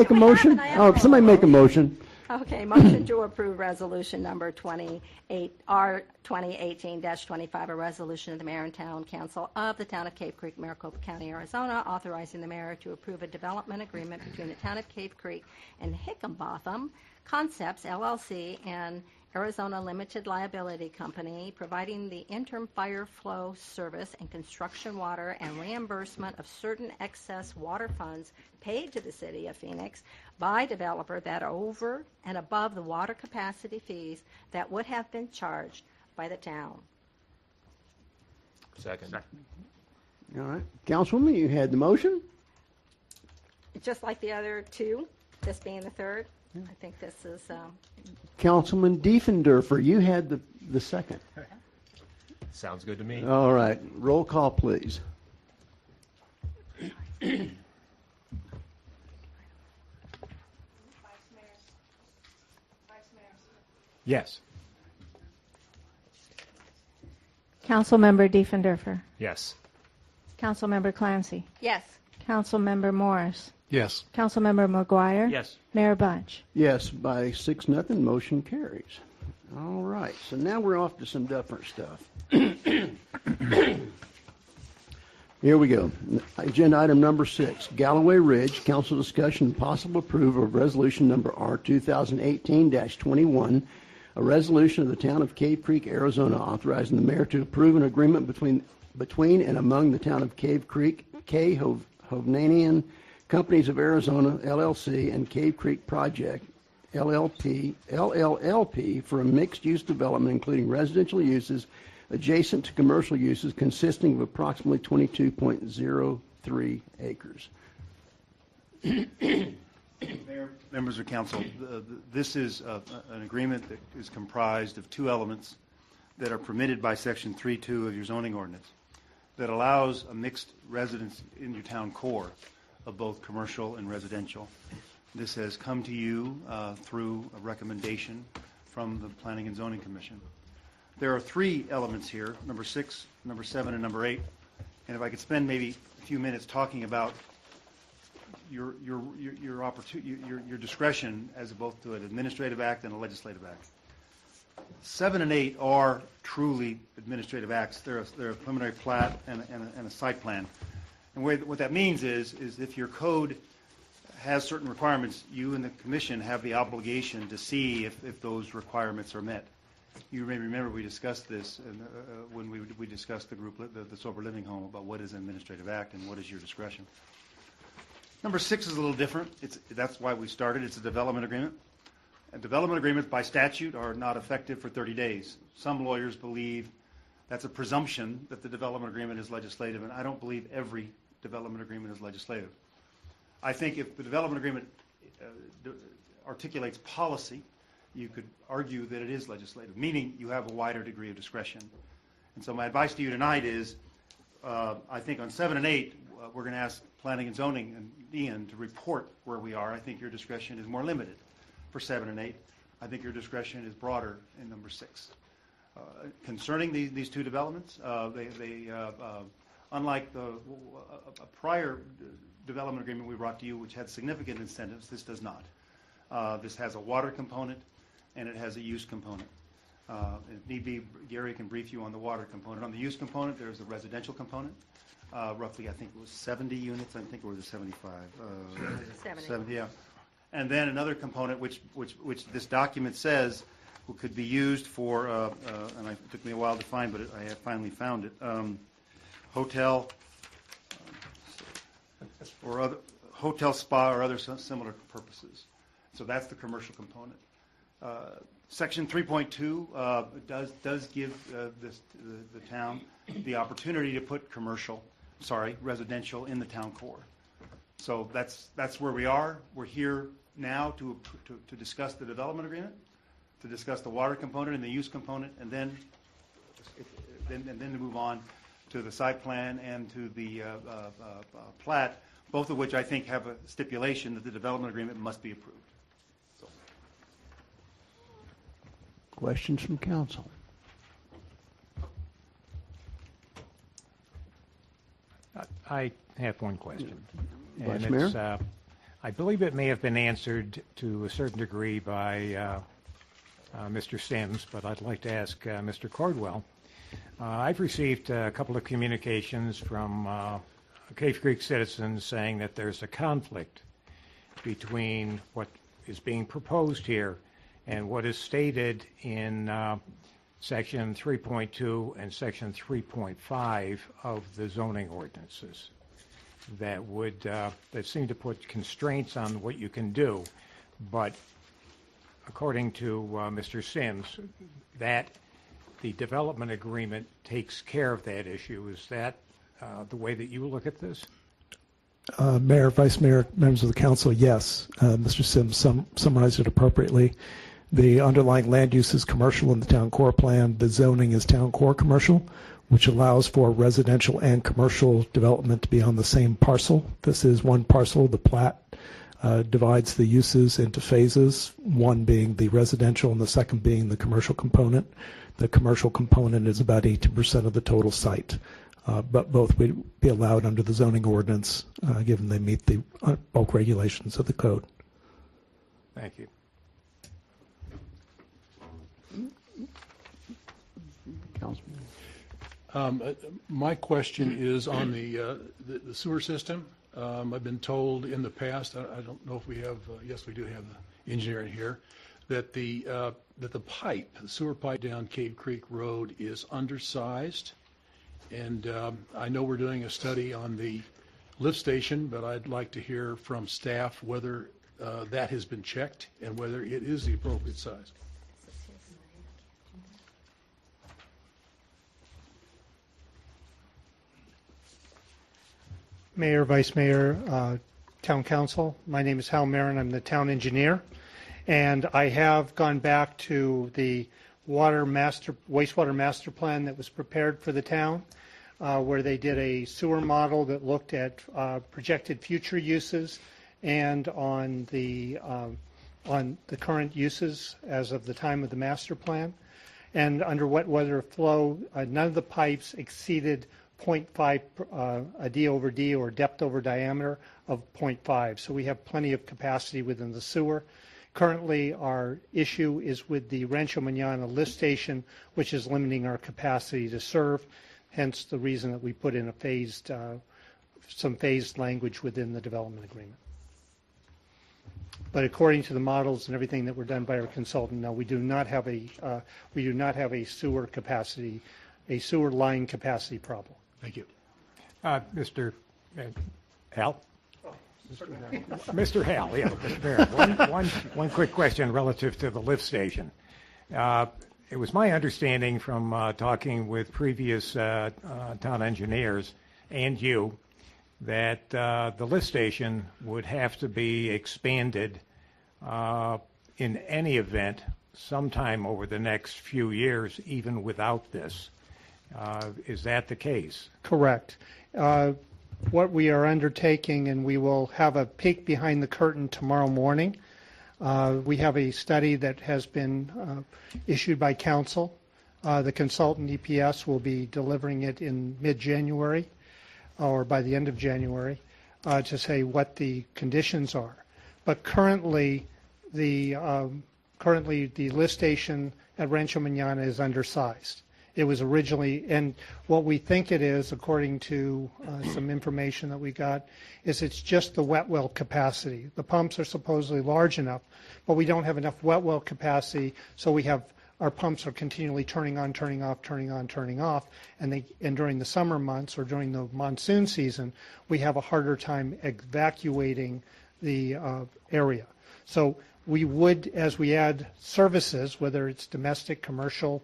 a motion? Oh, somebody make a motion. Okay, motion to approve resolution number 2018-25, a resolution of the Mayor and Town Council of the Town of Cave Creek, Maricopa County, Arizona, authorizing the mayor to approve a development agreement between the Town of Cave Creek and Hickenbotham Concepts, LLC, and Arizona Limited Liability Company, providing the interim fire flow service and construction water and reimbursement of certain excess water funds paid to the city of Phoenix by developer that are over and above the water capacity fees that would have been charged by the town. Second. All right. Councilwoman, you had the motion? Just like the other two, this being the third, I think this is... Councilman Diefendorfer, you had the second. Sounds good to me. All right. Roll call, please. Yes. Councilmember Diefendorfer. Yes. Councilmember Clancy. Yes. Councilmember Morris. Yes. Councilmember McGuire. Yes. Mayor Bunch. Yes, by 6-0, motion carries. All right, so now we're off to some different stuff. Here we go. Agenda item number 6, Galloway Ridge, council discussion and possible approval of resolution number R 2018-21, a resolution of the town of Cave Creek, Arizona, authorizing the mayor to approve an agreement between and among the town of Cave Creek, K. Hovnanian Companies of Arizona, LLC, and Cave Creek Project, LLP, for a mixed-use development including residential uses adjacent to commercial uses consisting of approximately 22.03 acres. Mayor, members of council, this is an agreement that is comprised of two elements that are permitted by Section 3.2 of your zoning ordinance that allows a mixed residence in your town core of both commercial and residential. This has come to you through a recommendation from the Planning and Zoning Commission. There are three elements here, number 6, number 7, and number 8. And if I could spend maybe a few minutes talking about your discretion as both to an administrative act and a legislative act. 7 and 8 are truly administrative acts. They're a preliminary plat and a site plan. And what that means is if your code has certain requirements, you and the commission have the obligation to see if those requirements are met. You may remember we discussed this when we discussed the sober living home about what is an administrative act and what is your discretion. Number 6 is a little different. That's why we started. It's a development agreement. And development agreements by statute are not effective for 30 days. Some lawyers believe that's a presumption that the development agreement is legislative, and I don't believe every development agreement is legislative. I think if the development agreement articulates policy, you could argue that it is legislative, meaning you have a wider degree of discretion. And so my advice to you tonight is, I think on 7 and 8, we're going to ask Planning and Zoning and Ian to report where we are. I think your discretion is more limited for 7 and 8. I think your discretion is broader in number 6. Concerning these two developments, unlike a prior development agreement we brought to you, which had significant incentives, this does not. This has a water component and it has a use component. If need be, Gary can brief you on the water component. On the use component, there's a residential component. Roughly, I think it was 70 units. I think it was 75. 70, yeah. And then another component, which this document says could be used for, and it took me a while to find, but I have finally found it. Hotel or other hotel, spa, or other similar purposes. So that's the commercial component. Section 3.2 does give the town the opportunity to put residential in the town core. So that's where we are. We're here now to discuss the development agreement, to discuss the water component and the use component, and then to move on to the site plan and to the plat, both of which I think have a stipulation that the development agreement must be approved. So. Questions from council? I have one question. Vice And Mayor? it's, I believe it may have been answered to a certain degree by Mr. Sims, but I'd like to ask Mr. Cordwell. I've received a couple of communications from Cave Creek citizens saying that there's a conflict between what is being proposed here and what is stated in Section 3.2 and Section 3.5 of the zoning ordinances that would that seem to put constraints on what you can do. But according to Mr. Sims, that the development agreement takes care of that issue. Is that the way that you look at this? Mayor, Vice Mayor, members of the council, yes. Mr. Sims summarized it appropriately. The underlying land use is commercial in the town core plan. The zoning is town core commercial, which allows for residential and commercial development to be on the same parcel. This is one parcel. The plat divides the uses into phases, one being the residential and the second being the commercial component. The commercial component is about 18% of the total site, but both would be allowed under the zoning ordinance, given they meet the bulk regulations of the code. Thank you. My question is on the sewer system. I've been told in the past, I don't know if we have, yes, we do have the engineer in here, that the pipe, the sewer pipe down Cave Creek Road is undersized. And I know we're doing a study on the lift station, but I'd like to hear from staff whether that has been checked and whether it is the appropriate size. Mayor, Vice Mayor, Town Council. My name is Hal Marin. I'm the town engineer. And I have gone back to the wastewater master plan that was prepared for the town, where they did a sewer model that looked at projected future uses and on the current uses as of the time of the master plan. And under wet weather flow, none of the pipes exceeded 0.5 a D over D, or depth over diameter of 0.5. So we have plenty of capacity within the sewer. Currently, our issue is with the Rancho Manana lift station, which is limiting our capacity to serve, hence the reason that we put in a some phased language within the development agreement. But according to the models and everything that were done by our consultant, no, we do not have a sewer line capacity problem. Thank you. Mr. Hal? Mr. Hal, yeah, Mr. Mayor. One quick question relative to the lift station. It was my understanding from talking with previous town engineers and you that the lift station would have to be expanded in any event sometime over the next few years, even without this. Is that the case? Correct. What we are undertaking, and we will have a peek behind the curtain tomorrow morning. We have a study that has been issued by council. The consultant EPS will be delivering it in mid-January or by the end of January to say what the conditions are. But currently the lift station at Rancho Manana is undersized. It was originally, and what we think it is, according to some information that we got, is it's just the wet well capacity. The pumps are supposedly large enough, but we don't have enough wet well capacity, so our pumps are continually turning on, turning off, turning on, turning off, and during the summer months or during the monsoon season, we have a harder time evacuating the area. So we would, as we add services, whether it's domestic, commercial,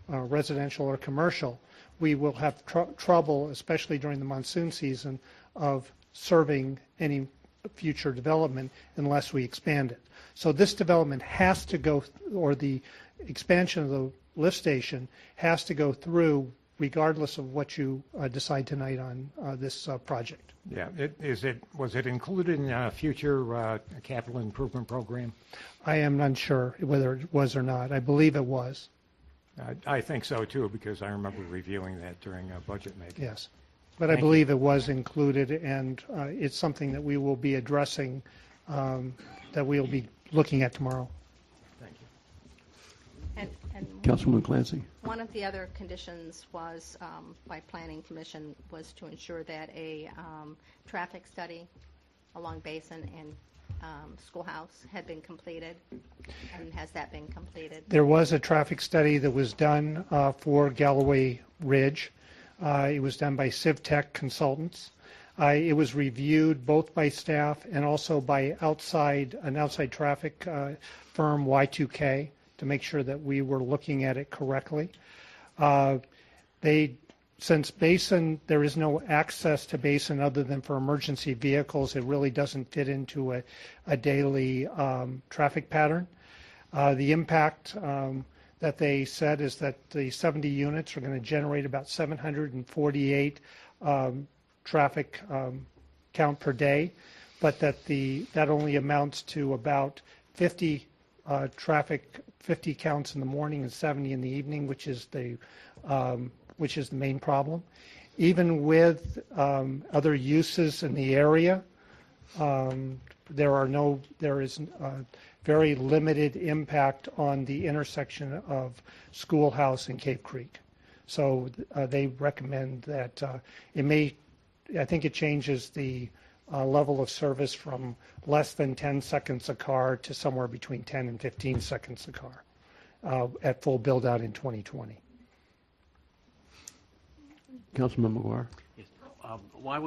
residential or commercial, we will have trouble, especially during the monsoon season, of serving any future development unless we expand it. So this development has to go, or the expansion of the lift station has to go through regardless of what you decide tonight on this project. Yeah, was it included in a future capital improvement program? I am unsure whether it was or not. I believe it was. I think so too, because I remember reviewing that during budget making. Yes, but I believe it was included, and it's something that we will be addressing, that we'll be looking at tomorrow. Thank you. And Councilwoman Clancy. one of the other conditions was, by Planning Commission, was to ensure that a traffic study along Basin and Schoolhouse had been completed. And has that been completed? There was a traffic study that was done for Galloway Ridge. It was done by CivTech Consultants. It was reviewed both by staff and also by an outside traffic firm, Y2K, to make sure that we were looking at it correctly. Since Basin, there is no access to Basin other than for emergency vehicles, it really doesn't fit into a daily traffic pattern. The impact that they said is that the 70 units are going to generate about 748 traffic count per day, but that only amounts to about 50 counts in the morning and 70 in the evening, which is the main problem. Even with other uses in the area, there is very limited impact on the intersection of Schoolhouse and Cape Creek. So they recommend that I think it changes the level of service from less than 10 seconds a car to somewhere between 10 and 15 seconds a car at full build out in 2020. Councilman McGuire. Yes. Why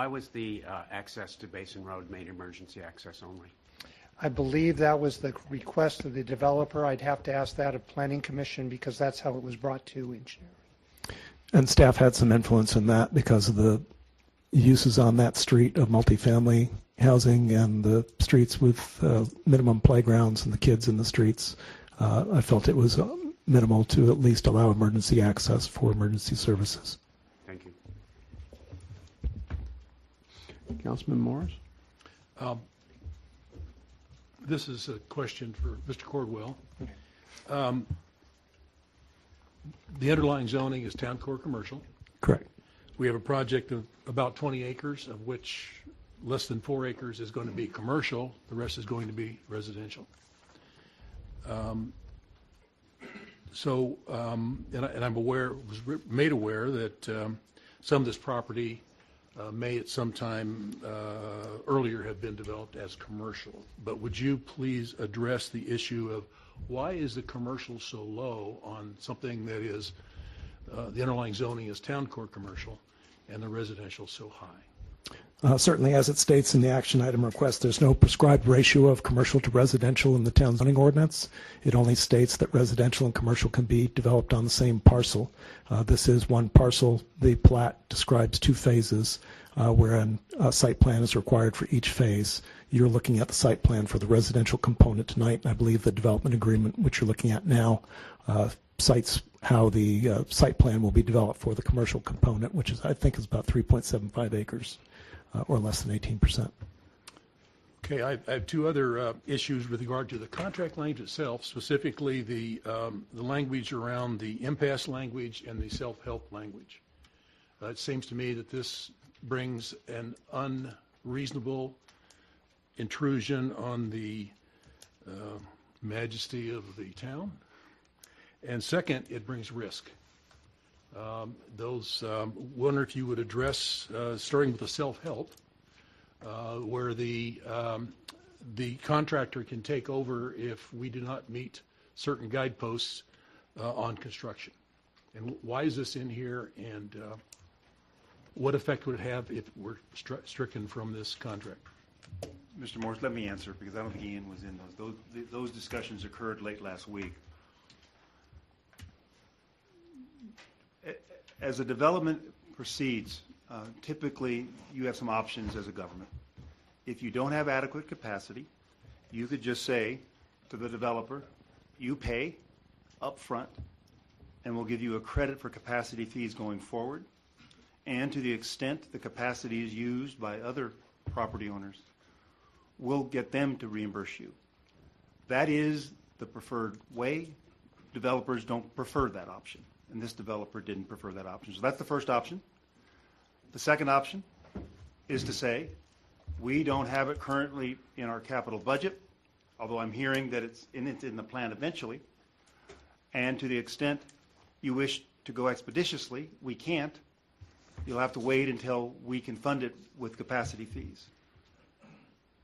was the access to Basin Road made emergency access only? I believe that was the request of the developer. I'd have to ask that of Planning Commission because that's how it was brought to engineering. And staff had some influence in that because of the uses on that street of multifamily housing and the streets with minimum playgrounds and the kids in the streets. I felt it was minimal to at least allow emergency access for emergency services. Thank you. Councilman Morris. This is a question for Mr. Cordwell. The underlying zoning is town core commercial. Correct. We have a project of about 20 acres, of which less than 4 acres is going to be commercial. The rest is going to be residential. And I'm made aware that some of this property may at some time earlier have been developed as commercial. But would you please address the issue of why is the commercial so low on something that is, the underlying zoning is town core commercial and the residential so high? Certainly, as it states in the action item request, there's no prescribed ratio of commercial to residential in the town zoning ordinance. It only states that residential and commercial can be developed on the same parcel. This is one parcel. The plat describes 2 phases, wherein a site plan is required for each phase. You're looking at the site plan for the residential component tonight, and I believe the development agreement, which you're looking at now, cites how the site plan will be developed for the commercial component, which is, I think, is about 3.75 acres. Or less than 18%. Okay, I have 2 other issues with regard to the contract language itself, specifically the language around the impasse language and the self-help language. It seems to me that this brings an unreasonable intrusion on the majesty of the town. And second, it brings risk. Wonder if you would address, starting with the self-help, where the contractor can take over if we do not meet certain guideposts on construction. And why is this in here, and what effect would it have if we're stricken from this contract? Mr. Morris, let me answer, because I don't think Ian was in those. Those discussions occurred late last week. As a development proceeds, typically you have some options as a government. If you don't have adequate capacity, you could just say to the developer, you pay up front, and we'll give you a credit for capacity fees going forward. And to the extent the capacity is used by other property owners, we'll get them to reimburse you. That is the preferred way. Developers don't prefer that option, and this developer didn't prefer that option. So that's the first option. The second option is to say, we don't have it currently in our capital budget, although I'm hearing that it's in the plan eventually. And to the extent you wish to go expeditiously, we can't. You'll have to wait until we can fund it with capacity fees.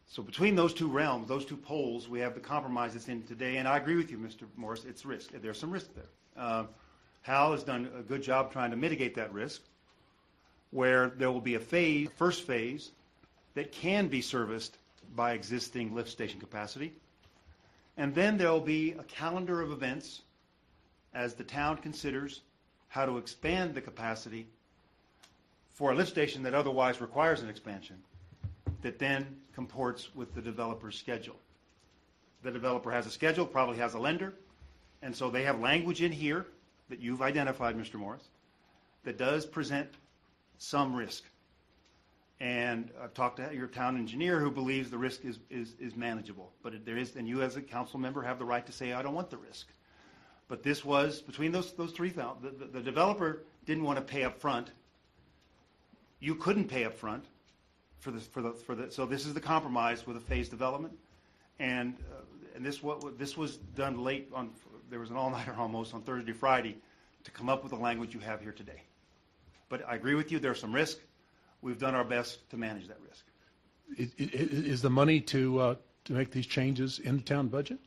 So between those two realms, those two poles, we have the compromise that's in today. And I agree with you, Mr. Morris, it's risk. There's some risk there. Hal has done a good job trying to mitigate that risk, where there will be a first phase, that can be serviced by existing lift station capacity. And then there will be a calendar of events as the town considers how to expand the capacity for a lift station that otherwise requires an expansion, that then comports with the developer's schedule. The developer has a schedule, probably has a lender, and so they have language in here that you've identified, Mr. Morris, that does present some risk. And I've talked to your town engineer who believes the risk is manageable. But there is, and you as a council member have the right to say, I don't want the risk. But this was, between those three, the developer didn't want to pay up front. You couldn't pay up front so this is the compromise with a phased development. And this was done late on, there was an all-nighter almost on Thursday, Friday, to come up with the language you have here today. But I agree with you, there's some risk. We've done our best to manage that risk. Is the money to make these changes in the town budget?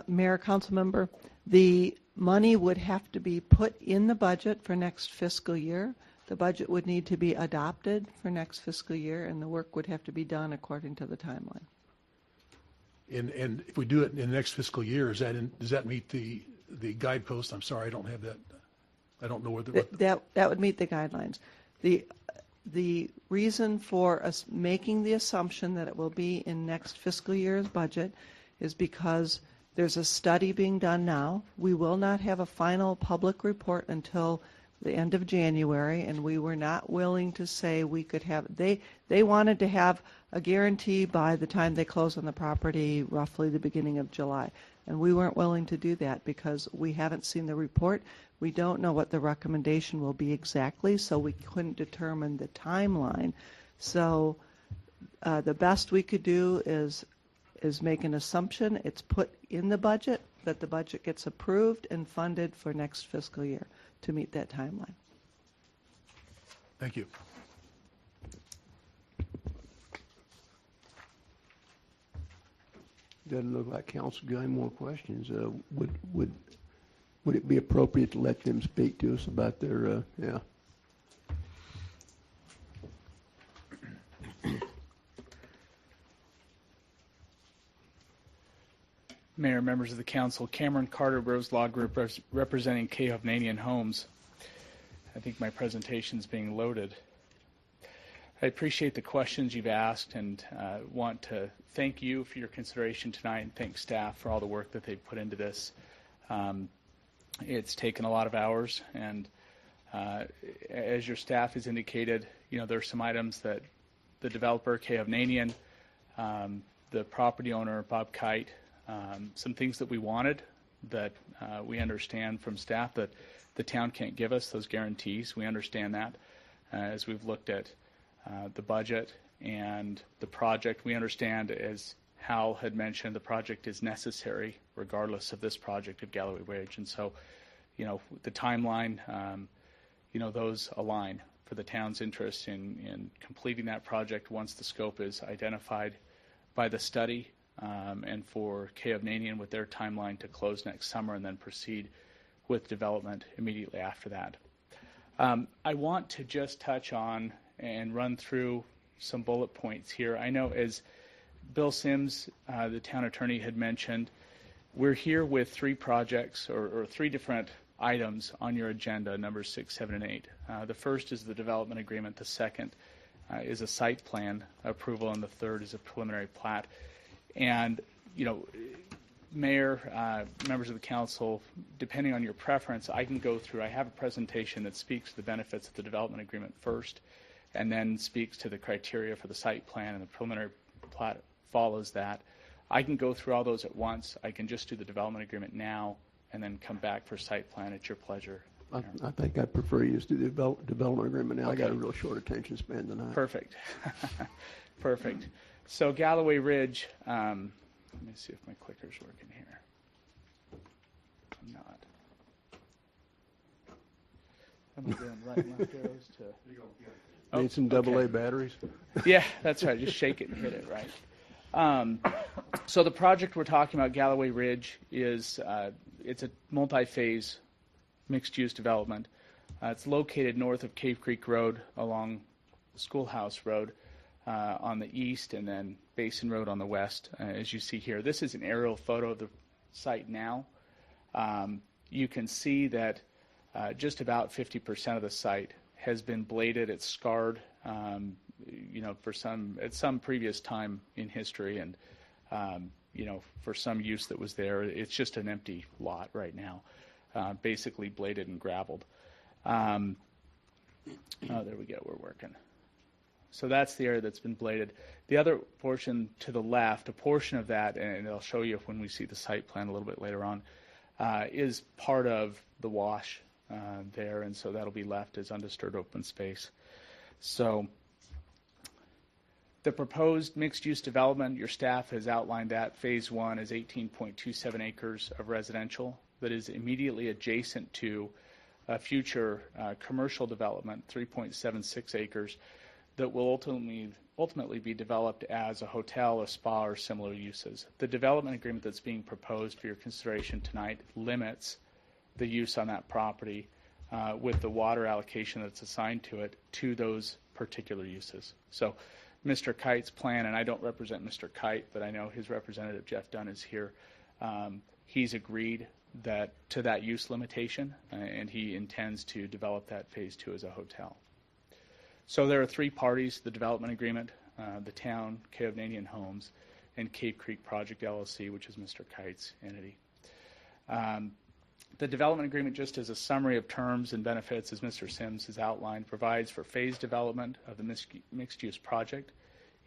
Mayor, council member, the money would have to be put in the budget for next fiscal year. The budget would need to be adopted for next fiscal year, and the work would have to be done according to the timeline. And if we do it in the next fiscal year, does that meet the guidepost? I'm sorry, I don't have that. I don't know where that would meet the guidelines. The reason for us making the assumption that it will be in next fiscal year's budget is because there's a study being done now. We will not have a final public report until the end of January, and we were not willing to say we could have, they wanted to have a guarantee by the time they close on the property, roughly the beginning of July. And we weren't willing to do that because we haven't seen the report. We don't know what the recommendation will be exactly, so we couldn't determine the timeline. So the best we could do is make an assumption. It's put in the budget, that the budget gets approved and funded for next fiscal year to meet that timeline. Thank you. Doesn't look like council got any more questions. Would it be appropriate to let them speak to us about their, yeah. Mayor, members of the council, Cameron Carter, Rose Law Group, representing K. Hovnanian Homes. I think my presentation is being loaded. I appreciate the questions you've asked and want to thank you for your consideration tonight and thank staff for all the work that they've put into this. It's taken a lot of hours, and as your staff has indicated, there are some items that the developer, K. Hovnanian, the property owner, Bob Kite, some things that we wanted that we understand from staff that the town can't give us, those guarantees. We understand that as we've looked at the budget and the project. We understand, as Hal had mentioned, the project is necessary regardless of this project of Galloway Ridge. And so, the timeline, those align for the town's interest in completing that project once the scope is identified by the study, and for K. Hovnanian with their timeline to close next summer and then proceed with development immediately after that. I want to just touch on and run through some bullet points here. I know, as Bill Sims, the town attorney, had mentioned, We're here with three projects or three different items on your agenda, numbers 6, 7, and 8. The first is the development agreement. The second is a site plan approval, and the third is a preliminary plat. And, you know, Mayor, members of the council, depending on your preference, I can go through. I have a presentation that speaks to the benefits of the development agreement first, and then speaks to the criteria for the site plan, and the preliminary plat follows that. I can go through all those at once. I can just do the development agreement now and then come back for site plan at your pleasure. I think I'd prefer you to do the development agreement now. Okay. I got a real short attention span tonight. Perfect. Perfect. So Galloway Ridge, let me see if my clicker's working here. I'm not. I'm doing right and left arrows to... Need some AA batteries? Yeah, that's right. Just shake it and hit it, right? So the project we're talking about, Galloway Ridge, is it's a multi-phase mixed-use development. It's located north of Cave Creek Road along Schoolhouse Road on the east, and then Basin Road on the west, as you see here. This is an aerial photo of the site now. You can see that just about 50% of the site has been bladed. It's scarred, you know, at some previous time in history, and you know, for some use that was there. It's just an empty lot right now, basically bladed and gravelled. Oh, there we go. We're working. So that's the area that's been bladed. The other portion to the left, a portion of that, and I'll show you when we see the site plan a little bit later on, is part of the wash there, and so that'll be left as undisturbed open space. So the proposed mixed-use development, your staff has outlined that. Phase 1 is 18.27 acres of residential that is immediately adjacent to a future commercial development, 3.76 acres, that will ultimately be developed as a hotel, a spa, or similar uses. The development agreement that's being proposed for your consideration tonight limits the use on that property with the water allocation that's assigned to it to those particular uses. So Mr. Kite's plan, and I don't represent Mr. Kite, but I know his representative, Jeff Dunn, is here. He's agreed to that use limitation, and he intends to develop that phase 2 as a hotel. So there are three parties: the development agreement, the town, Hovnanian Homes, and Cave Creek Project LLC, which is Mr. Kite's entity. The development agreement, just as a summary of terms and benefits, as Mr. Sims has outlined, provides for phased development of the mixed-use project.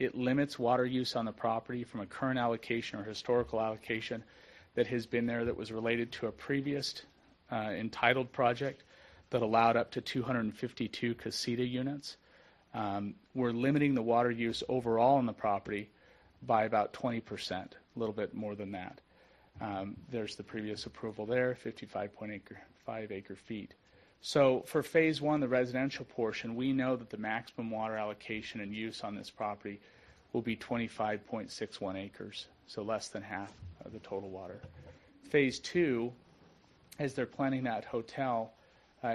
It limits water use on the property from a current allocation or historical allocation that has been there that was related to a previous entitled project that allowed up to 252 casita units. We're limiting the water use overall on the property by about 20%, a little bit more than that. There's the previous approval there, 55.5 acre feet. So for phase 1, the residential portion, we know that the maximum water allocation and use on this property will be 25.61 acres, so less than half of the total water. Phase 2, as they're planning that hotel,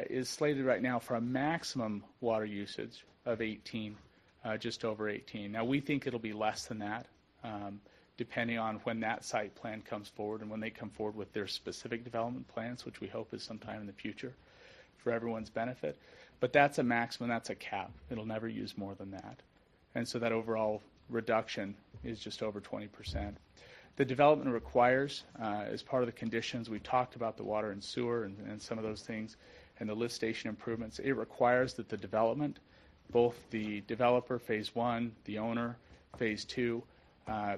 is slated right now for a maximum water usage of 18, just over 18. Now we think it'll be less than that, depending on when that site plan comes forward and when they come forward with their specific development plans, which we hope is sometime in the future for everyone's benefit. But that's a maximum, that's a cap. It'll never use more than that. And so that overall reduction is just over 20%. The development requires, as part of the conditions, we talked about the water and sewer and some of those things, and the lift station improvements. It requires that the development, both the developer, phase 1, the owner, phase 2,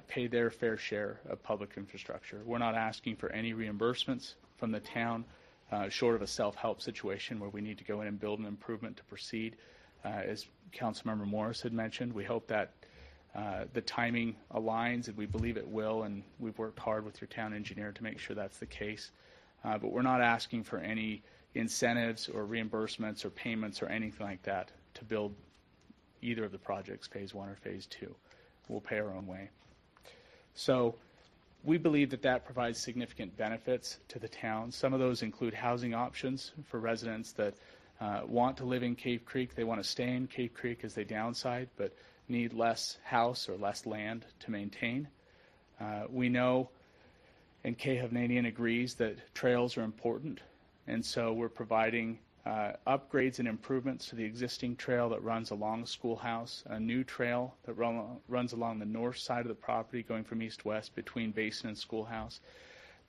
pay their fair share of public infrastructure. We're not asking for any reimbursements from the town, short of a self-help situation where we need to go in and build an improvement to proceed. As Councilmember Morris had mentioned, we hope that the timing aligns, and we believe it will, and we've worked hard with your town engineer to make sure that's the case. But we're not asking for any incentives or reimbursements or payments or anything like that to build either of the projects, phase 1 or phase 2. We'll pay our own way. So we believe that that provides significant benefits to the town. Some of those include housing options for residents that want to live in Cave Creek. They want to stay in Cave Creek as they downside, but need less house or less land to maintain. We know And Kay Hovnanian agrees that trails are important, and so we're providing upgrades and improvements to the existing trail that runs along the schoolhouse, a new trail that runs along the north side of the property going from east-west between Basin and Schoolhouse.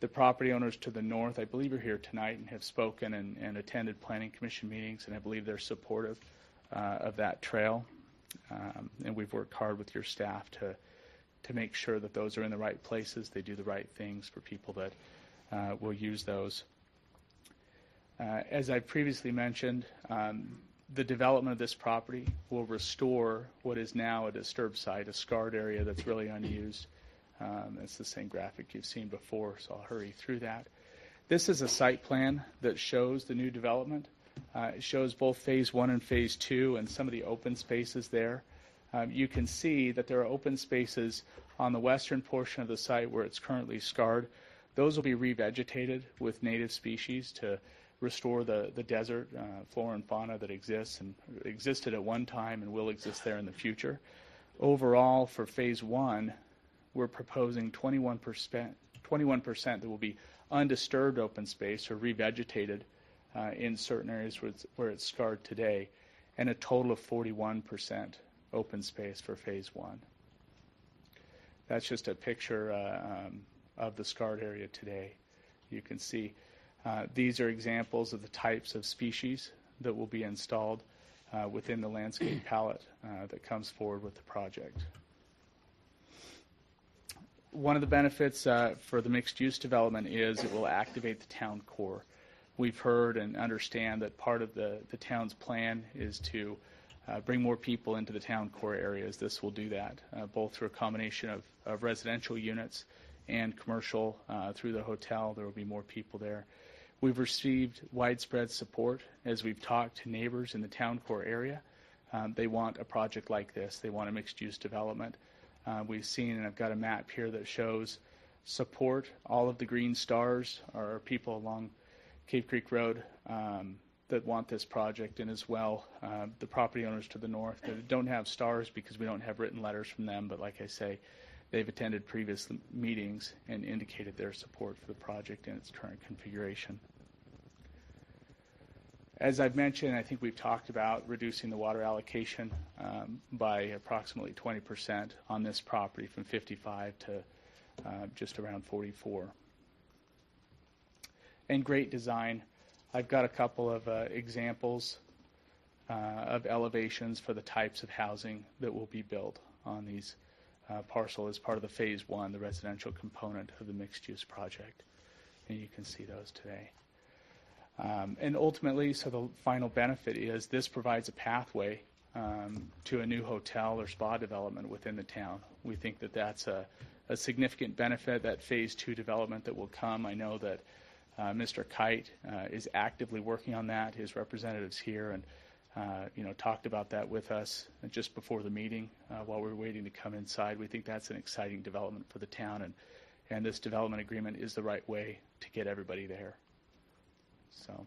The property owners to the north, I believe, are here tonight and have spoken and attended Planning Commission meetings, and I believe they're supportive of that trail. And we've worked hard with your staff to make sure that those are in the right places, they do the right things for people that will use those. As I previously mentioned, the development of this property will restore what is now a disturbed site, a scarred area that's really unused. It's the same graphic you've seen before, so I'll hurry through that. This is a site plan that shows the new development. It shows both Phase 1 and Phase 2 and some of the open spaces there. You can see that there are open spaces on the western portion of the site where it's currently scarred. Those will be revegetated with native species to restore the desert flora and fauna that exists and existed at one time and will exist there in the future. Overall, for Phase 1, we're proposing 21% that will be undisturbed open space or revegetated in certain areas where it's scarred today, and a total of 41% open space for Phase 1. That's just a picture of the scarred area today. You can see these are examples of the types of species that will be installed within the landscape palette that comes forward with the project. One of the benefits for the mixed-use development is it will activate the town core. We've heard and understand that part of the town's plan is to bring more people into the town core areas. This will do that, both through a combination of residential units and commercial through the hotel. There will be more people there. We've received widespread support as we've talked to neighbors in the town core area. They want a project like this. They want a mixed-use development. We've seen, and I've got a map here that shows support. All of the green stars are people along Cave Creek Road that want this project, and as well the property owners to the north that don't have stars because we don't have written letters from them, but like I say, they've attended previous meetings and indicated their support for the project in its current configuration. As I've mentioned, I think we've talked about reducing the water allocation by approximately 20% on this property from 55 to just around 44. And great design. I've got a couple of examples of elevations for the types of housing that will be built on these parcel as part of the Phase 1, the residential component of the mixed-use project. And you can see those today. And ultimately, so the final benefit is this provides a pathway to a new hotel or spa development within the town. We think that that's a significant benefit, that Phase 2 development that will come. I know that Mr. Kite is actively working on that. His representatives here and talked about that with us just before the meeting while we were waiting to come inside. We think that's an exciting development for the town, and this development agreement is the right way to get everybody there. So,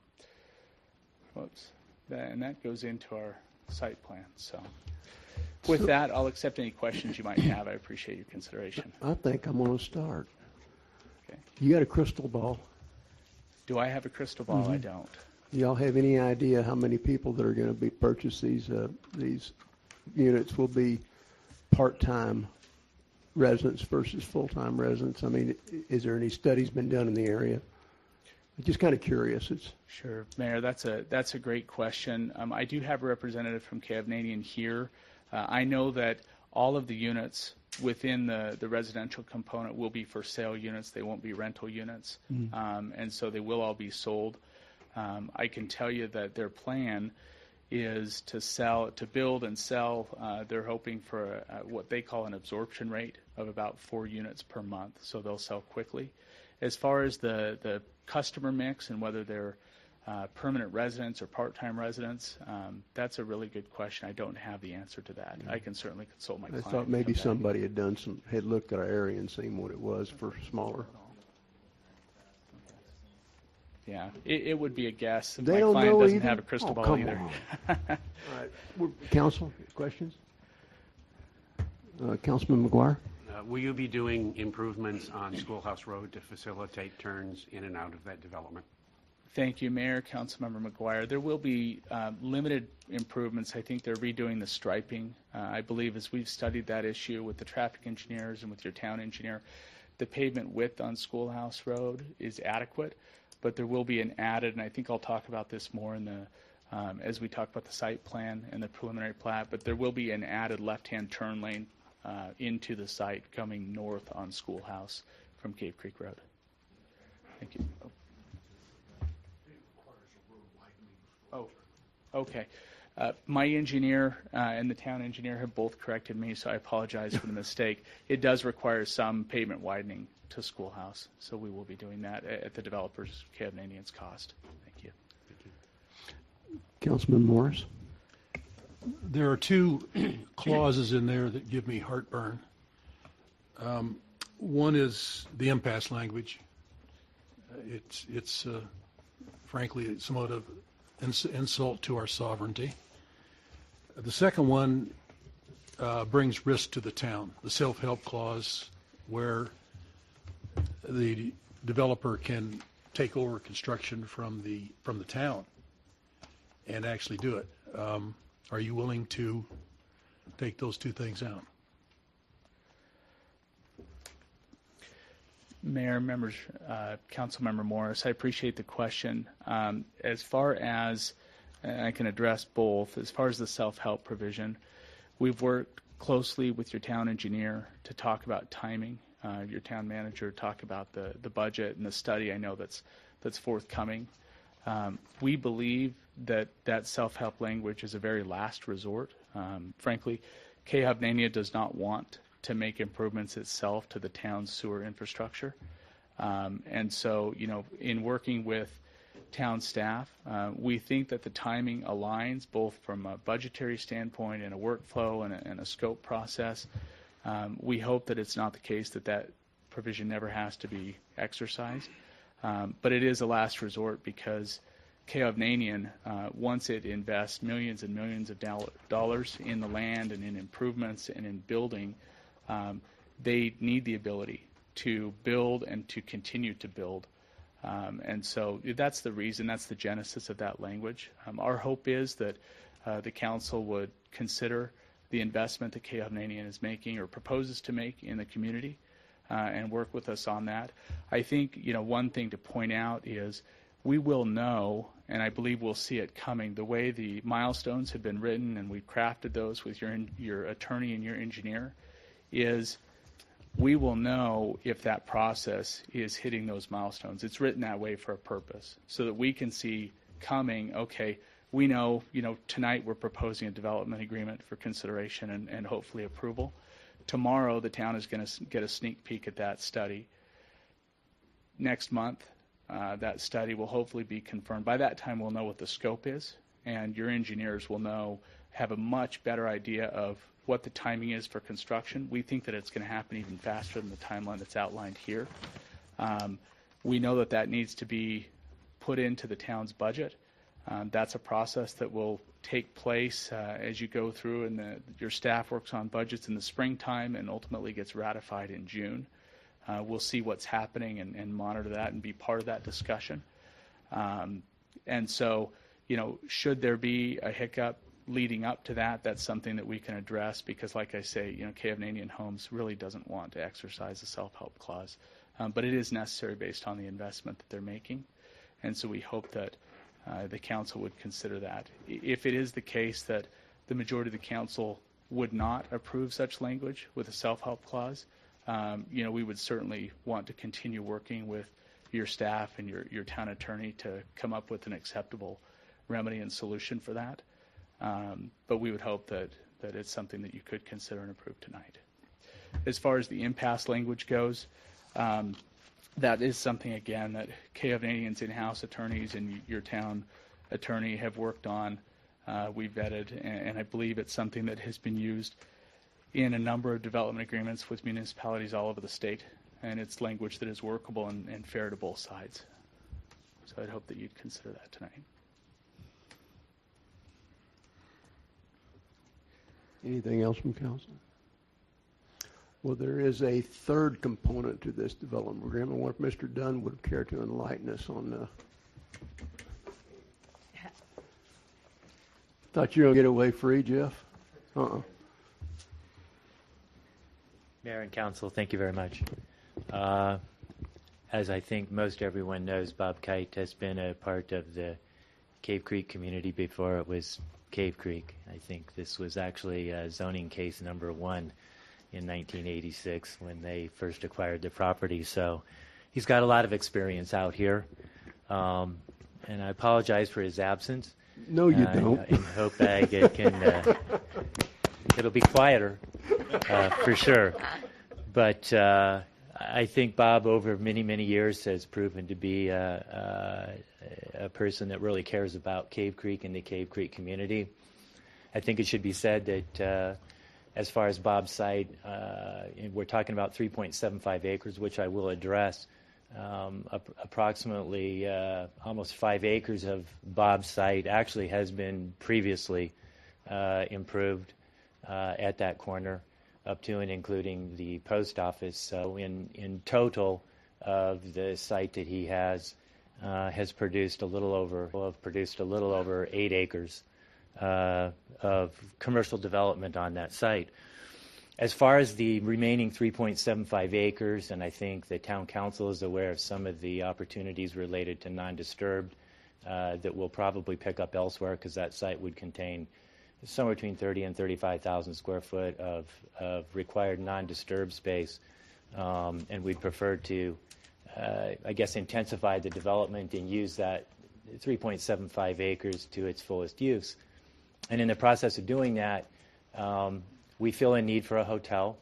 and that goes into our site plan. So, with that, I'll accept any questions you might have. I appreciate your consideration. I think I'm going to start. Okay. You got a crystal ball? Do I have a crystal ball? I don't. Y'all have any idea how many people that are going to be purchase these units will be part-time residents versus full-time residents? I mean, is there any studies been done in the area? I'm just kind of curious. Sure, Mayor. That's a great question. I do have a representative from Kay Hovnanian here. I know that all of the units within the residential component will be for sale units. They won't be rental units, and so they will all be sold. I can tell you that their plan is to build and sell. They're hoping for what they call an absorption rate of about 4 units per month, so they'll sell quickly. As far as the customer mix and whether they're permanent residents or part-time residents, that's a really good question. I don't have the answer to that. I can certainly consult my client. I thought maybe somebody had looked at our area and seen what it was for smaller. Yeah, it would be a guess. They my don't client know doesn't either? have a crystal ball come either. On. All right. Council, questions? Councilman McGuire? Will you be doing improvements on Schoolhouse Road to facilitate turns in and out of that development? Thank you, Mayor, Councilmember McGuire. There will be limited improvements. I think they're redoing the striping. I believe as we've studied that issue with the traffic engineers and with your town engineer, the pavement width on Schoolhouse Road is adequate, but there will be an added, and I think I'll talk about this more in the as we talk about the site plan and the preliminary plat, but there will be an added left-hand turn lane into the site coming north on Schoolhouse from Cave Creek Road. Thank you. Oh, okay. My engineer and the town engineer have both corrected me, so I apologize for the mistake. It does require some pavement widening to Schoolhouse, so we will be doing that at the developer's, Kovnanian's cost. Thank you. Councilman Morris. There are two clauses in there that give me heartburn. One is the impasse language. It's frankly somewhat of insult to our sovereignty. The second one brings risk to the town. The self-help clause, where the developer can take over construction from the town and actually do it. Are you willing to take those two things out? Mayor, members, Councilmember Morris, I appreciate the question. As far as, and I can address both, as far as the self-help provision, we've worked closely with your town engineer to talk about timing, your town manager talk about the budget and the study I know that's forthcoming. We believe that self-help language is a very last resort. Frankly, Kovnania does not want to make improvements itself to the town's sewer infrastructure. And so, in working with town staff, we think that the timing aligns both from a budgetary standpoint and a workflow and a scope process. We hope that it's not the case that provision never has to be exercised. But it is a last resort because Kovnanian, once it invests millions and millions of dollars in the land and in improvements and in building, they need the ability to build and to continue to build. And so that's the reason, that's the genesis of that language. Our hope is that the council would consider the investment that Kovnanian is making or proposes to make in the community and work with us on that. I think, one thing to point out is we will know, and I believe we'll see it coming, the way the milestones have been written, and we've crafted those with your attorney and your engineer, is we will know if that process is hitting those milestones. It's written that way for a purpose, so that we can see coming, okay, we know, tonight we're proposing a development agreement for consideration and hopefully approval. Tomorrow, the town is going to get a sneak peek at that study. Next month, that study will hopefully be confirmed. By that time, we'll know what the scope is, and your engineers will have a much better idea of what the timing is for construction. We think that it's going to happen even faster than the timeline that's outlined here. We know that needs to be put into the town's budget. That's a process that will take place as you go through, and your staff works on budgets in the springtime and ultimately gets ratified in June. We'll see what's happening and monitor that and be part of that discussion. And so, should there be a hiccup leading up to that, that's something that we can address because, like I say, Kovnanian Homes really doesn't want to exercise a self-help clause. But it is necessary based on the investment that they're making. And so we hope that the council would consider that. If it is the case that the majority of the council would not approve such language with a self-help clause, we would certainly want to continue working with your staff and your town attorney to come up with an acceptable remedy and solution for that. But we would hope that it's something that you could consider and approve tonight. As far as the impasse language goes, that is something, again, that Kovnanian's in-house attorneys and your town attorney have worked on. We vetted, and I believe it's something that has been used in a number of development agreements with municipalities all over the state, and it's language that is workable and fair to both sides. So I'd hope that you'd consider that tonight. Anything else from council? Well, there is a third component to this development program. I wonder if Mr. Dunn would care to enlighten us on Thought you were going to get away free, Jeff? Mayor and Council, thank you very much. As I think most everyone knows, Bob Kite has been a part of the Cave Creek community before it was Cave Creek. I think this was actually zoning case number 1 in 1986 when they first acquired the property. So he's got a lot of experience out here. And I apologize for his absence. No, you don't. I hope that it'll be quieter, for sure. But I think Bob, over many, many years, has proven to be a person that really cares about Cave Creek and the Cave Creek community. I think it should be said that as far as Bob's site, we're talking about 3.75 acres, which I will address. Approximately almost 5 acres of Bob's site actually has been previously improved at that corner, up to and including the post office. So in total of the site that he has produced a little over 8 acres of commercial development on that site. As far as the remaining 3.75 acres, and I think the town council is aware of some of the opportunities related to non-disturbed that we'll probably pick up elsewhere, because that site would contain somewhere between 30 and 35,000 square foot of required non-disturbed space, and we'd prefer to, I guess, intensify the development and use that 3.75 acres to its fullest use. And in the process of doing that, we feel a need for a hotel.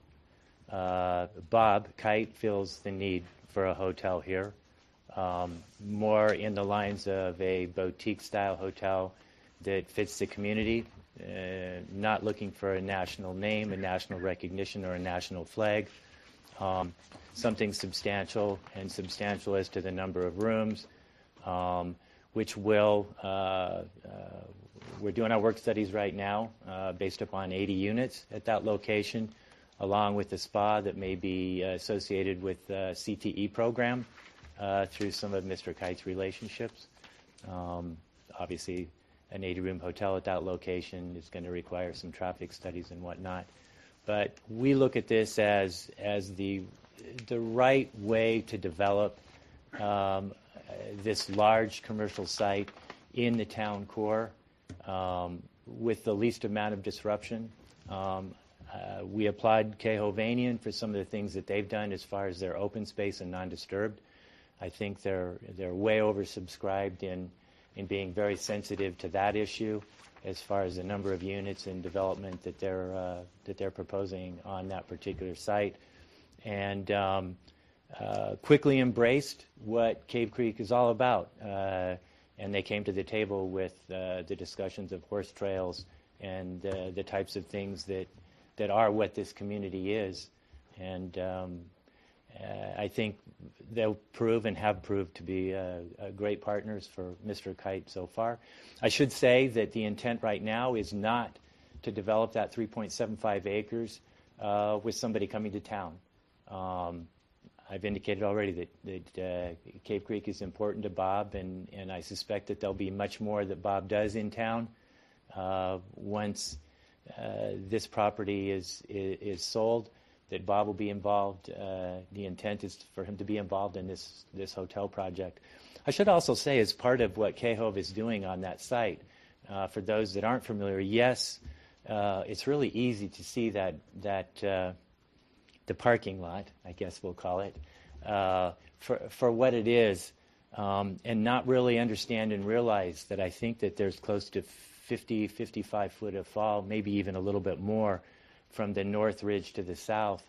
Bob Kite feels the need for a hotel here, more in the lines of a boutique-style hotel that fits the community, not looking for a national name, a national recognition, or a national flag. Something substantial, and substantial as to the number of rooms, which will, we're doing our work studies right now based upon 80 units at that location, along with the spa that may be associated with the CTE program through some of Mr. Kite's relationships. Obviously, an 80-room hotel at that location is going to require some traffic studies and whatnot. But we look at this as the right way to develop this large commercial site in the town core with the least amount of disruption. We applaud Kehovanian for some of the things that they've done as far as their open space and non-disturbed. I think they're way oversubscribed in being very sensitive to that issue as far as the number of units and development that they're proposing on that particular site, and quickly embraced what Cave Creek is all about. And they came to the table with the discussions of horse trails and the types of things that are what this community is. And I think they'll prove and have proved to be great partners for Mr. Kite so far. I should say that the intent right now is not to develop that 3.75 acres with somebody coming to town. I've indicated already that Cave Creek is important to Bob, and I suspect that there'll be much more that Bob does in town once this property is sold, that Bob will be involved. The intent is for him to be involved in this hotel project. I should also say, as part of what Kehov is doing on that site, for those that aren't familiar, yes, it's really easy to see that the parking lot, I guess we'll call it, for what it is, and not really understand and realize that I think that there's close to 55 foot of fall, maybe even a little bit more, from the north ridge to the south,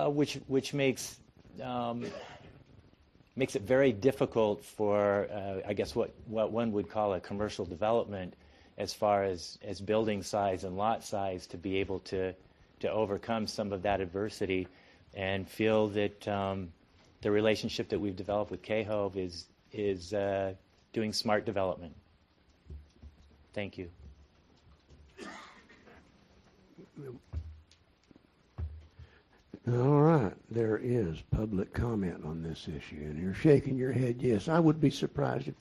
which makes it very difficult for, I guess, what one would call a commercial development, as far as building size and lot size, to be able to overcome some of that adversity, and feel that the relationship that we've developed with Kehov is doing smart development. Thank you. All right, there is public comment on this issue, and you're shaking your head yes. I would be surprised if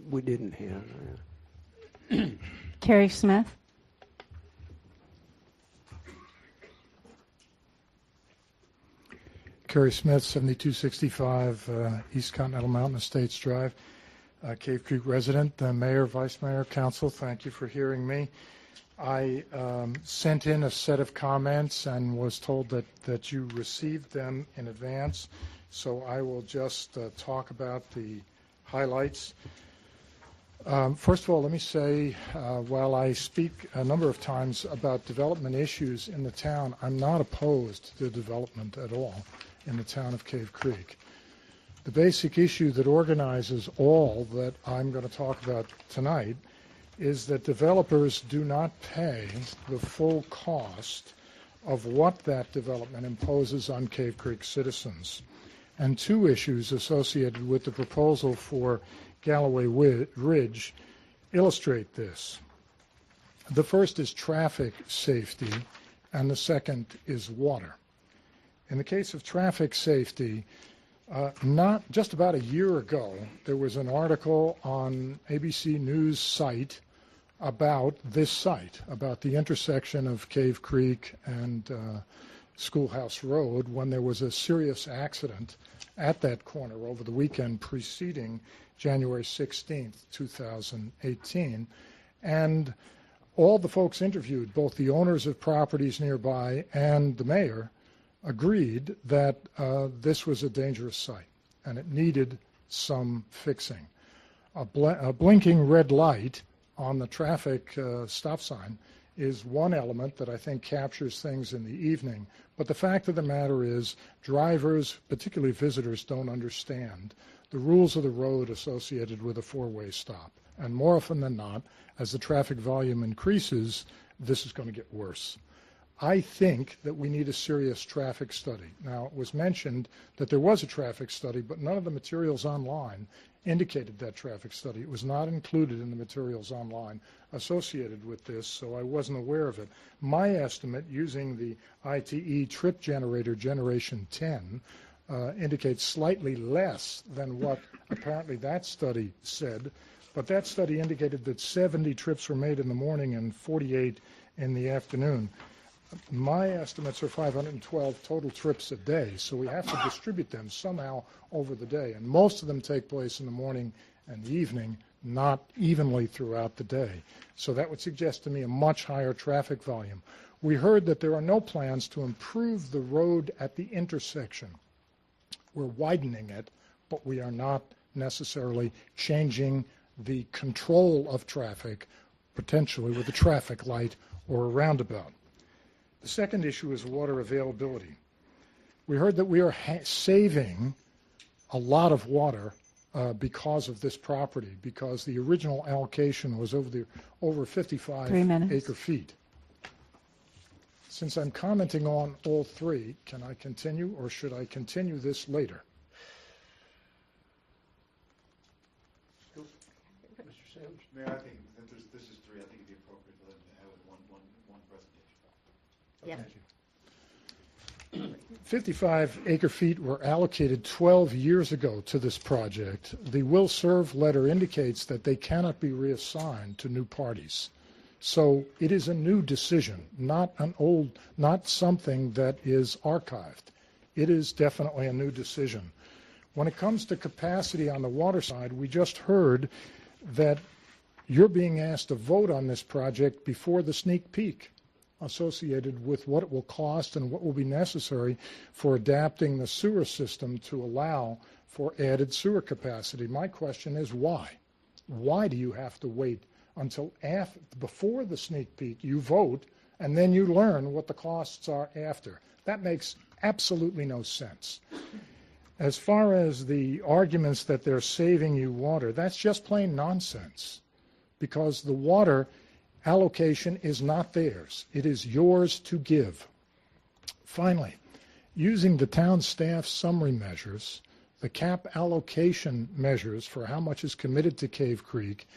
we didn't have that. Carrie Smith. Kerry Smith, 7265 East Continental Mountain Estates Drive, Cave Creek resident. Mayor, Vice Mayor, Council, thank you for hearing me. I sent in a set of comments and was told that you received them in advance, so I will just talk about the highlights. First of all, let me say, while I speak a number of times about development issues in the town, I'm not opposed to development at all in the town of Cave Creek. The basic issue that organizes all that I'm going to talk about tonight is that developers do not pay the full cost of what that development imposes on Cave Creek citizens. And two issues associated with the proposal for Galloway Ridge illustrate this. The first is traffic safety, and the second is water. In the case of traffic safety, not just about a year ago, there was an article on ABC News site about this site, about the intersection of Cave Creek and Schoolhouse Road, when there was a serious accident at that corner over the weekend preceding January 16th, 2018. And all the folks interviewed, both the owners of properties nearby and the mayor, agreed that this was a dangerous site and it needed some fixing. A blinking red light on the traffic stop sign is one element that I think captures things in the evening. But the fact of the matter is drivers, particularly visitors, don't understand the rules of the road associated with a four-way stop. And more often than not, as the traffic volume increases, this is going to get worse. I think that we need a serious traffic study. Now, it was mentioned that there was a traffic study, but none of the materials online indicated that traffic study. It was not included in the materials online associated with this, so I wasn't aware of it. My estimate, using the ITE trip generator Generation 10, indicates slightly less than what apparently that study said, but that study indicated that 70 trips were made in the morning and 48 in the afternoon. My estimates are 512 total trips a day, so we have to distribute them somehow over the day, and most of them take place in the morning and the evening, not evenly throughout the day. So that would suggest to me a much higher traffic volume. We heard that there are no plans to improve the road at the intersection. We're widening it, but we are not necessarily changing the control of traffic, potentially with a traffic light or a roundabout. The second issue is water availability. We heard that we are saving a lot of water because of this property, because the original allocation was over 55 acre feet. Since I'm commenting on all three, can I continue, or should I continue this later? Mr. Sims? Mayor, I think since this is three, I think it'd be appropriate for them to have one presentation. Yeah. 55 acre feet were allocated 12 years ago to this project. The will serve letter indicates that they cannot be reassigned to new parties. So it is a new decision, not something that is archived. It is definitely a new decision. When it comes to capacity on the water side, we just heard that you're being asked to vote on this project before the sneak peek associated with what it will cost and what will be necessary for adapting the sewer system to allow for added sewer capacity. My question is why? Why do you have to wait until before the sneak peek you vote and then you learn what the costs are after? That makes absolutely no sense. As far as the arguments that they're saving you water, that's just plain nonsense, because the water allocation is not theirs. It is yours to give. Finally, using the town staff summary measures, the cap allocation measures for how much is committed to Cave Creek,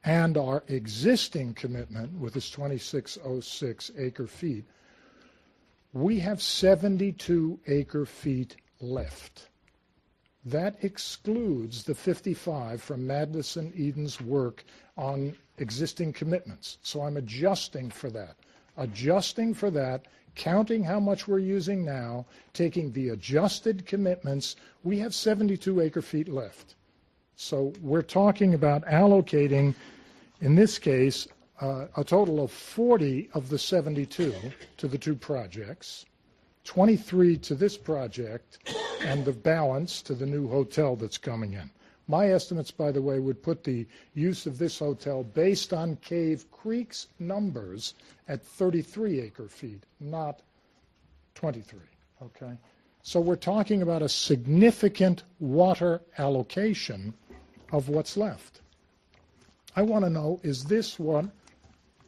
and our existing commitment with its 2606 acre feet, We have 72 acre-feet left. That excludes the 55 from Madison Eden's work on existing commitments. So I'm adjusting for that. Adjusting for that, counting how much we're using now, taking the adjusted commitments, we have 72 acre-feet left. So we're talking about allocating, in this case, a total of 40 of the 72 to the two projects, 23 to this project, and the balance to the new hotel that's coming in. My estimates, by the way, would put the use of this hotel based on Cave Creek's numbers at 33 acre-feet, not 23, okay? So we're talking about a significant water allocation of what's left. I want to know, is this what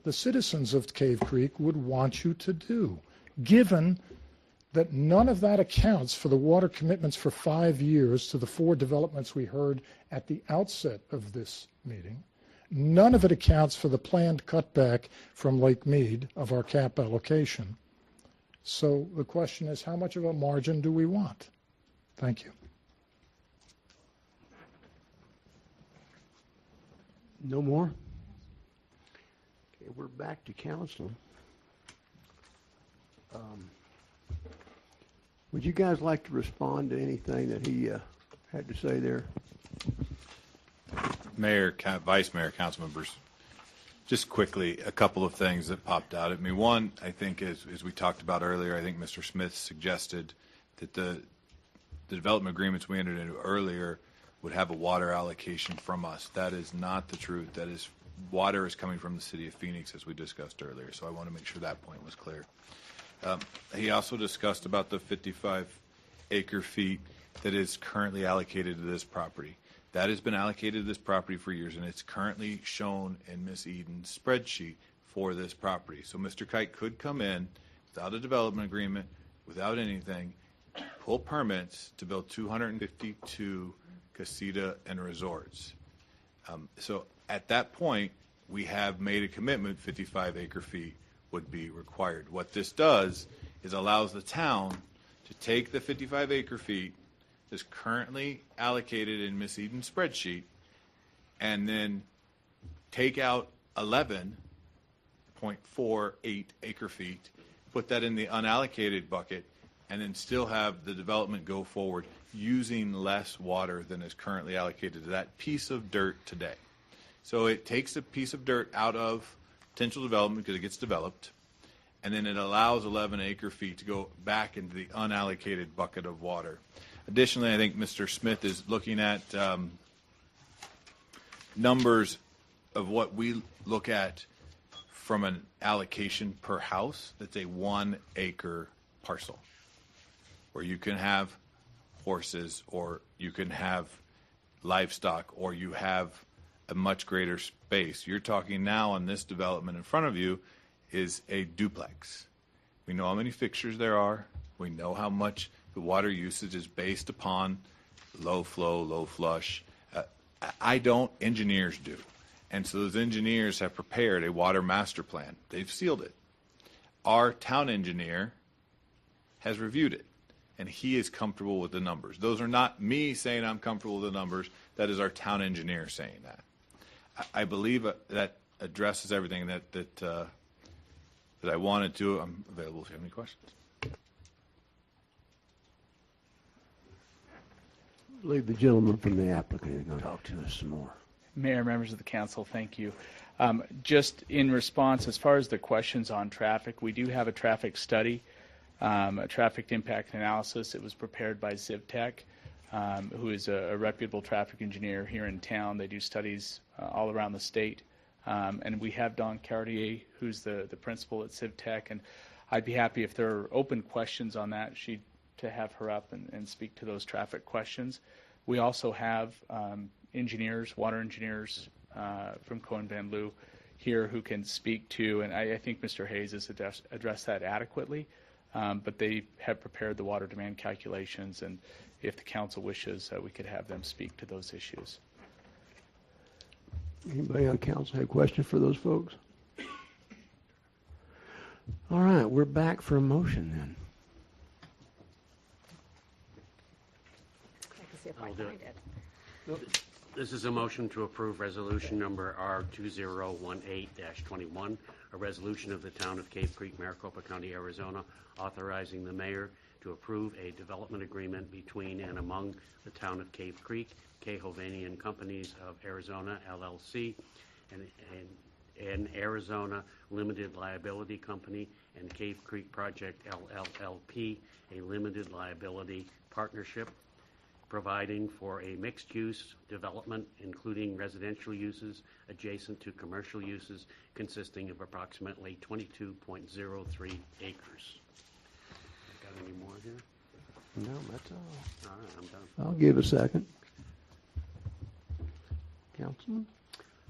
the citizens of Cave Creek would want you to do, given that none of that accounts for the water commitments for 5 years to the 4 developments we heard at the outset of this meeting. None of it accounts for the planned cutback from Lake Mead of our cap allocation. So the question is, how much of a margin do we want? Thank you. No more? Okay, we're back to council. Would you guys like to respond to anything that he had to say there? Mayor, Vice Mayor, council members, just quickly, a couple of things that popped out at me. One, I think, as we talked about earlier, I think Mr. Smith suggested that the development agreements we entered into earlier would have a water allocation from us. That is not the truth. That is, water is coming from the city of Phoenix, as we discussed earlier. So I want to make sure that point was clear. He also discussed about the 55 acre-feet that is currently allocated to this property. That has been allocated to this property for years, and it's currently shown in Ms. Eden's spreadsheet for this property. So Mr. Kite could come in without a development agreement, without anything, pull permits to build 252 casita and resorts. So at that point, we have made a commitment, 55 acre-feet would be required. What this does is allows the town to take the 55 acre-feet that's currently allocated in Ms. Eden's spreadsheet and then take out 11.48 acre-feet, put that in the unallocated bucket, and then still have the development go forward using less water than is currently allocated to that piece of dirt today. So it takes a piece of dirt out of potential development because it gets developed, and then it allows 11 acre-feet to go back into the unallocated bucket of water. Additionally, I think Mr. Smith is looking at numbers of what we look at from an allocation per house. That's a 1 acre parcel where you can have horses or you can have livestock or you have a much greater space. You're talking now on this development in front of you is a duplex. We know how many fixtures there are. We know how much the water usage is based upon low flow, low flush. I don't, engineers do. And so those engineers have prepared a water master plan. They've sealed it. Our town engineer has reviewed it, and he is comfortable with the numbers. Those are not me saying I'm comfortable with the numbers. That is our town engineer saying that. I believe that addresses everything that I wanted to. I'm available if you have any questions. I believe the gentleman from the applicant is going to talk to us some more. Mayor, members of the council, thank you. Just in response, as far as the questions on traffic, we do have a traffic study, a traffic impact analysis. It was prepared by ZivTech, who is a reputable traffic engineer here in town. They do studies all around the state. And we have Dawn Cartier, who's the principal at ZivTech, and I'd be happy if there are open questions on that, to have her up and speak to those traffic questions. We also have engineers, water engineers from Cohen Van Loo here who can speak to, and I think Mr. Hayes has addressed that adequately, but they have prepared the water demand calculations, and if the council wishes, we could have them speak to those issues. Anybody on council have questions for those folks? All right, we're back for a motion then. I can see if I I'll do find it. This is a motion to approve resolution number R2018-21, a resolution of the Town of Cave Creek, Maricopa County, Arizona, authorizing the mayor to approve a development agreement between and among the Town of Cave Creek, K. Hovnanian Companies of Arizona, LLC, and Arizona Limited Liability Company, and Cave Creek Project, LLLP, a limited liability partnership, providing for a mixed-use development, including residential uses adjacent to commercial uses, consisting of approximately 22.03 acres. Got any more here? No, that's all. All right, I'm done. I'll give a second. Councilman?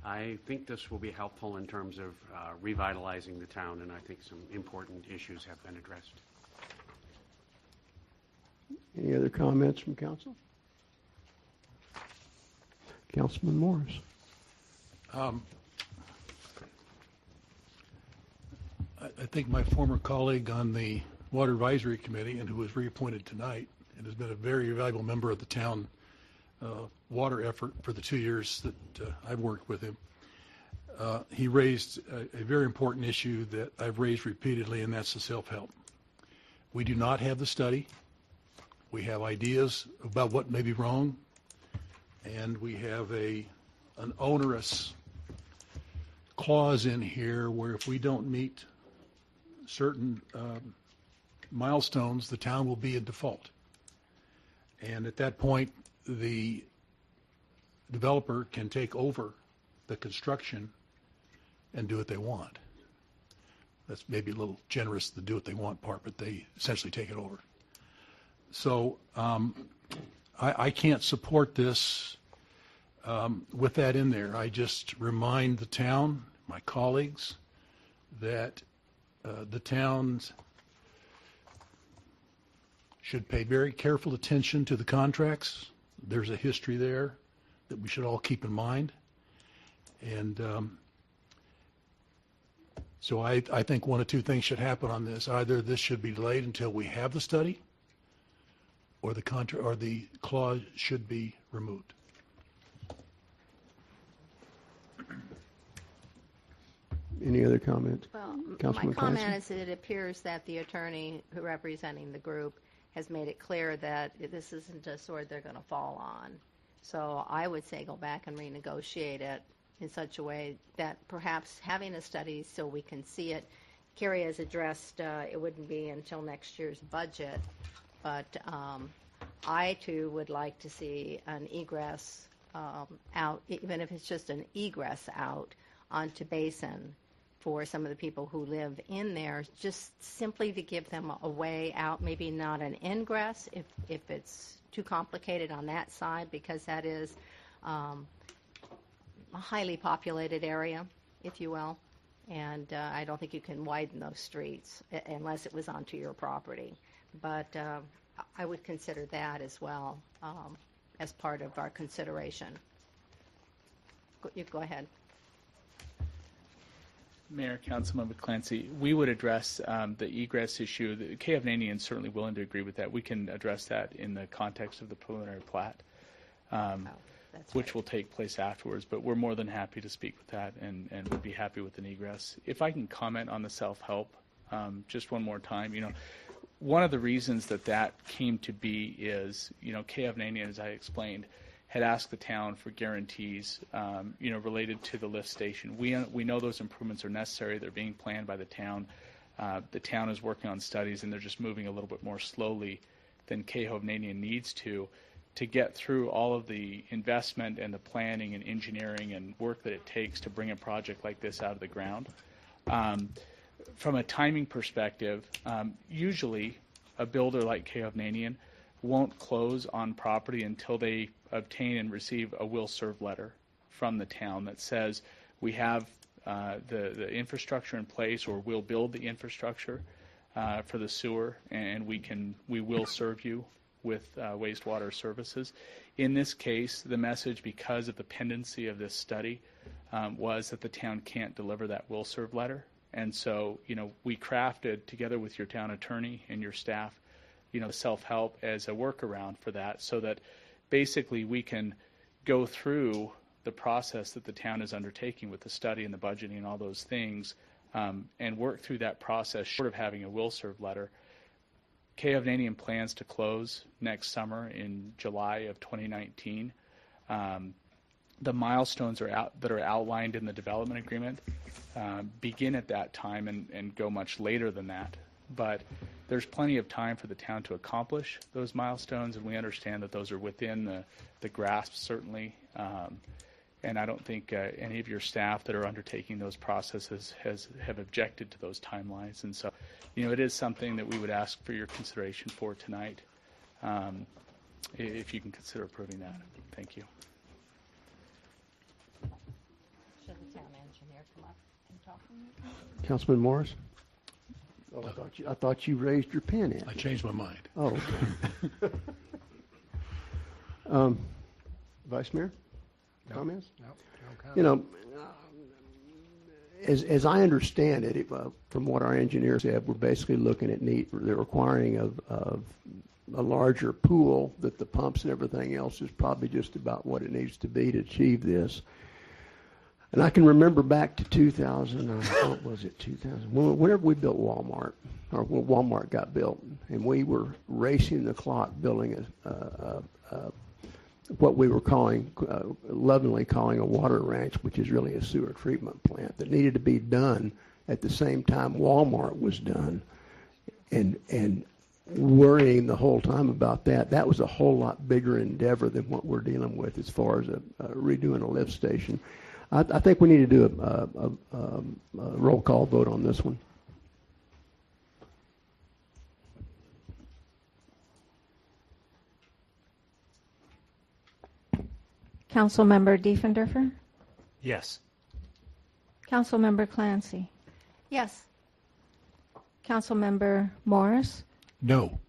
I think this will be helpful in terms of revitalizing the town, and I think some important issues have been addressed. Any other comments from council? Councilman Morris. I think my former colleague on the Water Advisory Committee, and who was reappointed tonight, and has been a very valuable member of the town water effort for the 2 years that I've worked with him. He raised a very important issue that I've raised repeatedly, and that's the self-help. We do not have the study. We have ideas about what may be wrong, and we have an onerous clause in here where if we don't meet certain milestones, the town will be in default. And at that point, the developer can take over the construction and do what they want. That's maybe a little generous, the do what they want part, but they essentially take it over. So I can't support this with that in there. I just remind the town, my colleagues, that the towns should pay very careful attention to the contracts. There's a history there that we should all keep in mind. And so I think one of two things should happen on this. Either this should be delayed until we have the study, or the clause should be removed. Any other comments? Well, Councilman my comment Clancy? is that it appears that the attorney who representing the group has made it clear that this isn't a sword they're going to fall on. So I would say go back and renegotiate it in such a way that perhaps having a study so we can see it. Carrie has addressed it wouldn't be until next year's budget, but I too would like to see an egress out, even if it's just an egress out onto Basin for some of the people who live in there, just simply to give them a way out, maybe not an ingress if it's too complicated on that side, because that is a highly populated area, if you will, and I don't think you can widen those streets unless it was onto your property. But I would consider that as well as part of our consideration. You go ahead. Mayor, Councilmember Clancy, we would address the egress issue. The K. Hovnanian is certainly willing to agree with that. We can address that in the context of the preliminary plat, which will take place afterwards. But we're more than happy to speak with that and would be happy with an egress. If I can comment on the self-help just one more time, one of the reasons that came to be is, K. Hovnanian, as I explained, had asked the town for guarantees, related to the lift station. We know those improvements are necessary. They're being planned by the town. The town is working on studies, and they're just moving a little bit more slowly than K. Hovnanian needs to get through all of the investment and the planning and engineering and work that it takes to bring a project like this out of the ground. From a timing perspective, usually a builder like K. Hovnanian won't close on property until they obtain and receive a will serve letter from the town that says we have the infrastructure in place, or we'll build the infrastructure for the sewer, and we will serve you with wastewater services. In this case, the message, because of the pendency of this study, was that the town can't deliver that will serve letter, And so, we crafted, together with your town attorney and your staff, self-help as a workaround for that, so that basically we can go through the process that the town is undertaking with the study and the budgeting and all those things, and work through that process short of having a will serve letter. Kay Hovnanian plans to close next summer in July of 2019. The milestones that are outlined in the development agreement begin at that time and go much later than that. But there's plenty of time for the town to accomplish those milestones, and we understand that those are within the grasp, certainly. And I don't think any of your staff that are undertaking those processes have objected to those timelines. And so, it is something that we would ask for your consideration for tonight, if you can consider approving that. Thank you. Should the town engineer come up and talk? Councilman Morris? Oh, I thought you raised your pen in. I changed my mind. Oh, okay. Vice Mayor, comments? No. As I understand it, from what our engineer said, we're basically looking at the requiring of a larger pool, that the pumps and everything else is probably just about what it needs to be to achieve this. And I can remember back to 2000, what was it, 2000? Whenever we built Walmart, or when Walmart got built, and we were racing the clock building what we were lovingly calling a water ranch, which is really a sewer treatment plant that needed to be done at the same time Walmart was done, and worrying the whole time about that. That was a whole lot bigger endeavor than what we're dealing with as far as redoing a lift station. I think we need to do a roll call vote on this one. Councilmember Diefendorfer? Yes. Councilmember Clancy? Yes. Councilmember Morris? No.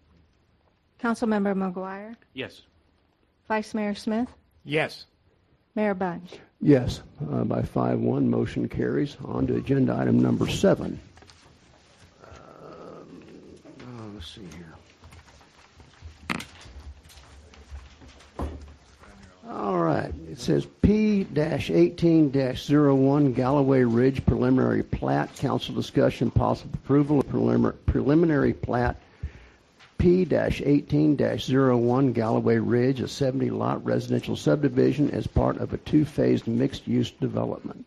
Councilmember McGuire? Yes. Vice Mayor Smith? Yes. Mayor Bunch? Yes, by 5-1, motion carries. On to agenda item number 7. Let's see here. All right, it says P-18-01 Galloway Ridge preliminary plat. Council discussion, possible approval of preliminary plat P-18-01 Galloway Ridge, a 70-lot residential subdivision as part of a 2-phased mixed-use development.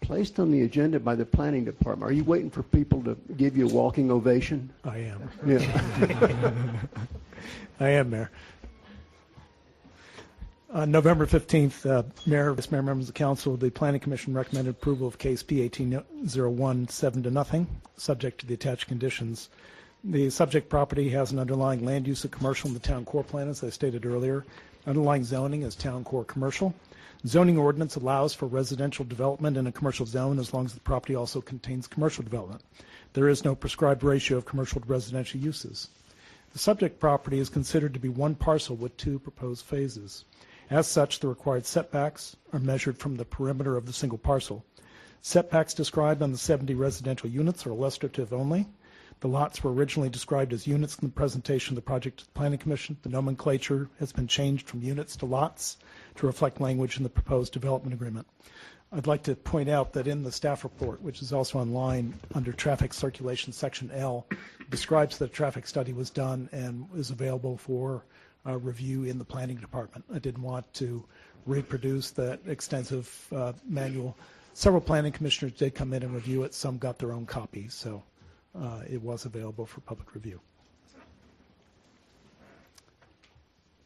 Placed on the agenda by the planning department. Are you waiting for people to give you a walking ovation? I am. Yeah. I am, Mayor. On November 15th, Mayor, Vice Mayor, members of the Council, the Planning Commission recommended approval of case P-18-01 7-0, subject to the attached conditions. The subject property has an underlying land use of commercial in the town core plan, as I stated earlier. Underlying zoning is town core commercial. Zoning ordinance allows for residential development in a commercial zone as long as the property also contains commercial development. There is no prescribed ratio of commercial to residential uses. The subject property is considered to be one parcel with 2 proposed phases. As such, the required setbacks are measured from the perimeter of the single parcel. Setbacks described on the 70 residential units are illustrative only. The lots were originally described as units in the presentation of the project to the Planning Commission. The nomenclature has been changed from units to lots to reflect language in the proposed development agreement. I'd like to point out that in the staff report, which is also online under traffic circulation section L, describes that a traffic study was done and is available for review in the planning department. I didn't want to reproduce that extensive manual. Several planning commissioners did come in and review it. Some got their own copies, so it was available for public review.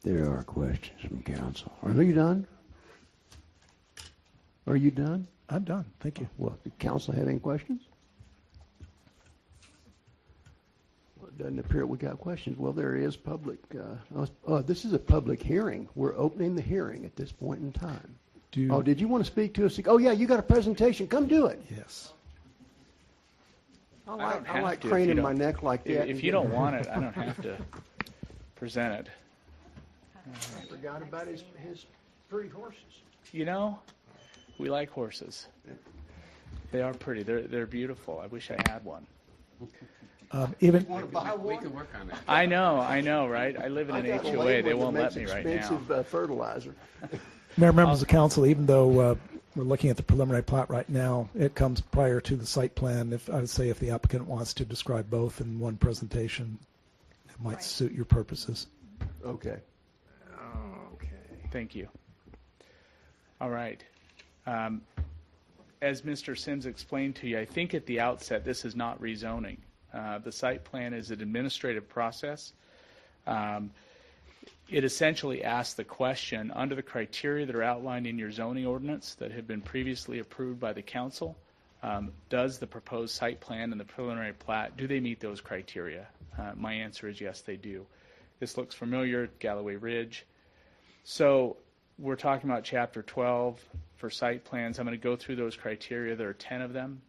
There are questions from council. Are you done? Are you done? I'm done. Thank you. Well, does council have any questions? Well, it doesn't appear we got questions. Well, there is public. This is a public hearing. We're opening the hearing at this point in time. Did you want to speak to us? Oh, yeah, you got a presentation. Come do it. Yes. I like craning my neck like that. If you don't want it, I don't have to present it. I forgot about his pretty horses. You know, we like horses. They are pretty. They're beautiful. I wish I had one. Even Want to buy We one? can work on that. I know, right? I live in an I got a HOA. label They that won't let makes me right now. expensive fertilizer. Mayor, members of council, even though we're looking at the preliminary plat right now, it comes prior to the site plan. If I would say if the applicant wants to describe both in one presentation, it might suit your purposes. Okay. Thank you. All right. As Mr. Sims explained to you, I think at the outset this is not rezoning. The site plan is an administrative process. It essentially asks the question, under the criteria that are outlined in your zoning ordinance that have been previously approved by the council, does the proposed site plan and the preliminary plat, do they meet those criteria? My answer is yes, they do. This looks familiar, Galloway Ridge. So we're talking about Chapter 12 for site plans. I'm going to go through those criteria. There are 10 of them.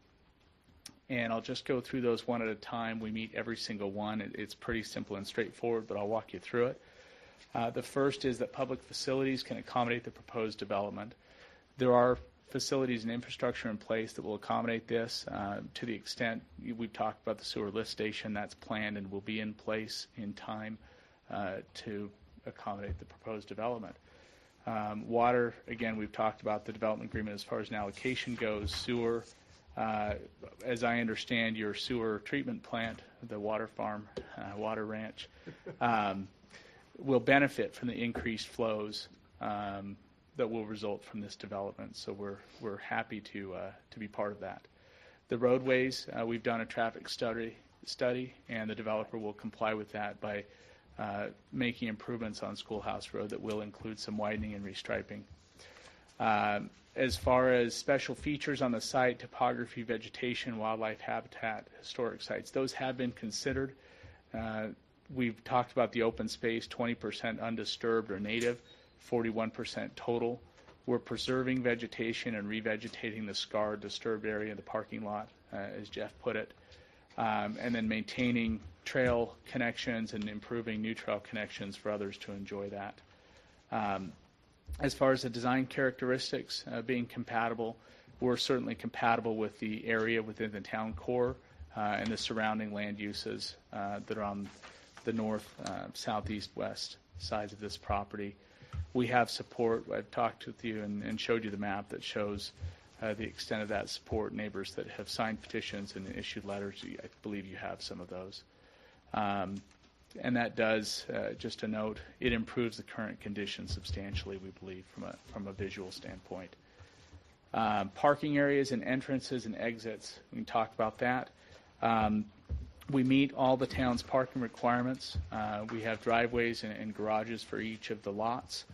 And I'll just go through those one at a time. We meet every single one. It's pretty simple and straightforward, but I'll walk you through it. The first is that public facilities can accommodate the proposed development. There are facilities and infrastructure in place that will accommodate this to the extent we've talked about the sewer lift station. That's planned and will be in place in time to accommodate the proposed development. Water, again, we've talked about the development agreement as far as an allocation goes. Sewer, as I understand, your sewer treatment plant, the water farm, water ranch, will benefit from the increased flows that will result from this development. So we're happy to be part of that. The roadways, we've done a traffic study, and the developer will comply with that by making improvements on Schoolhouse Road that will include some widening and restriping. As far as special features on the site, topography, vegetation, wildlife habitat, historic sites, those have been considered. We've talked about the open space, 20% undisturbed or native, 41% total. We're preserving vegetation and revegetating the scarred, disturbed area in the parking lot, as Jeff put it, and then maintaining trail connections and improving new trail connections for others to enjoy that. As far as the design characteristics being compatible, we're certainly compatible with the area within the town core and the surrounding land uses that are on the north, southeast, west sides of this property. We have support. I've talked with you and showed you the map that shows the extent of that support, neighbors that have signed petitions and issued letters. I believe you have some of those. And that does, just a note, it improves the current conditions substantially, we believe, from a visual standpoint. Parking areas and entrances and exits, we can talk about that. We meet all the town's parking requirements. We have driveways and garages for each of the lots.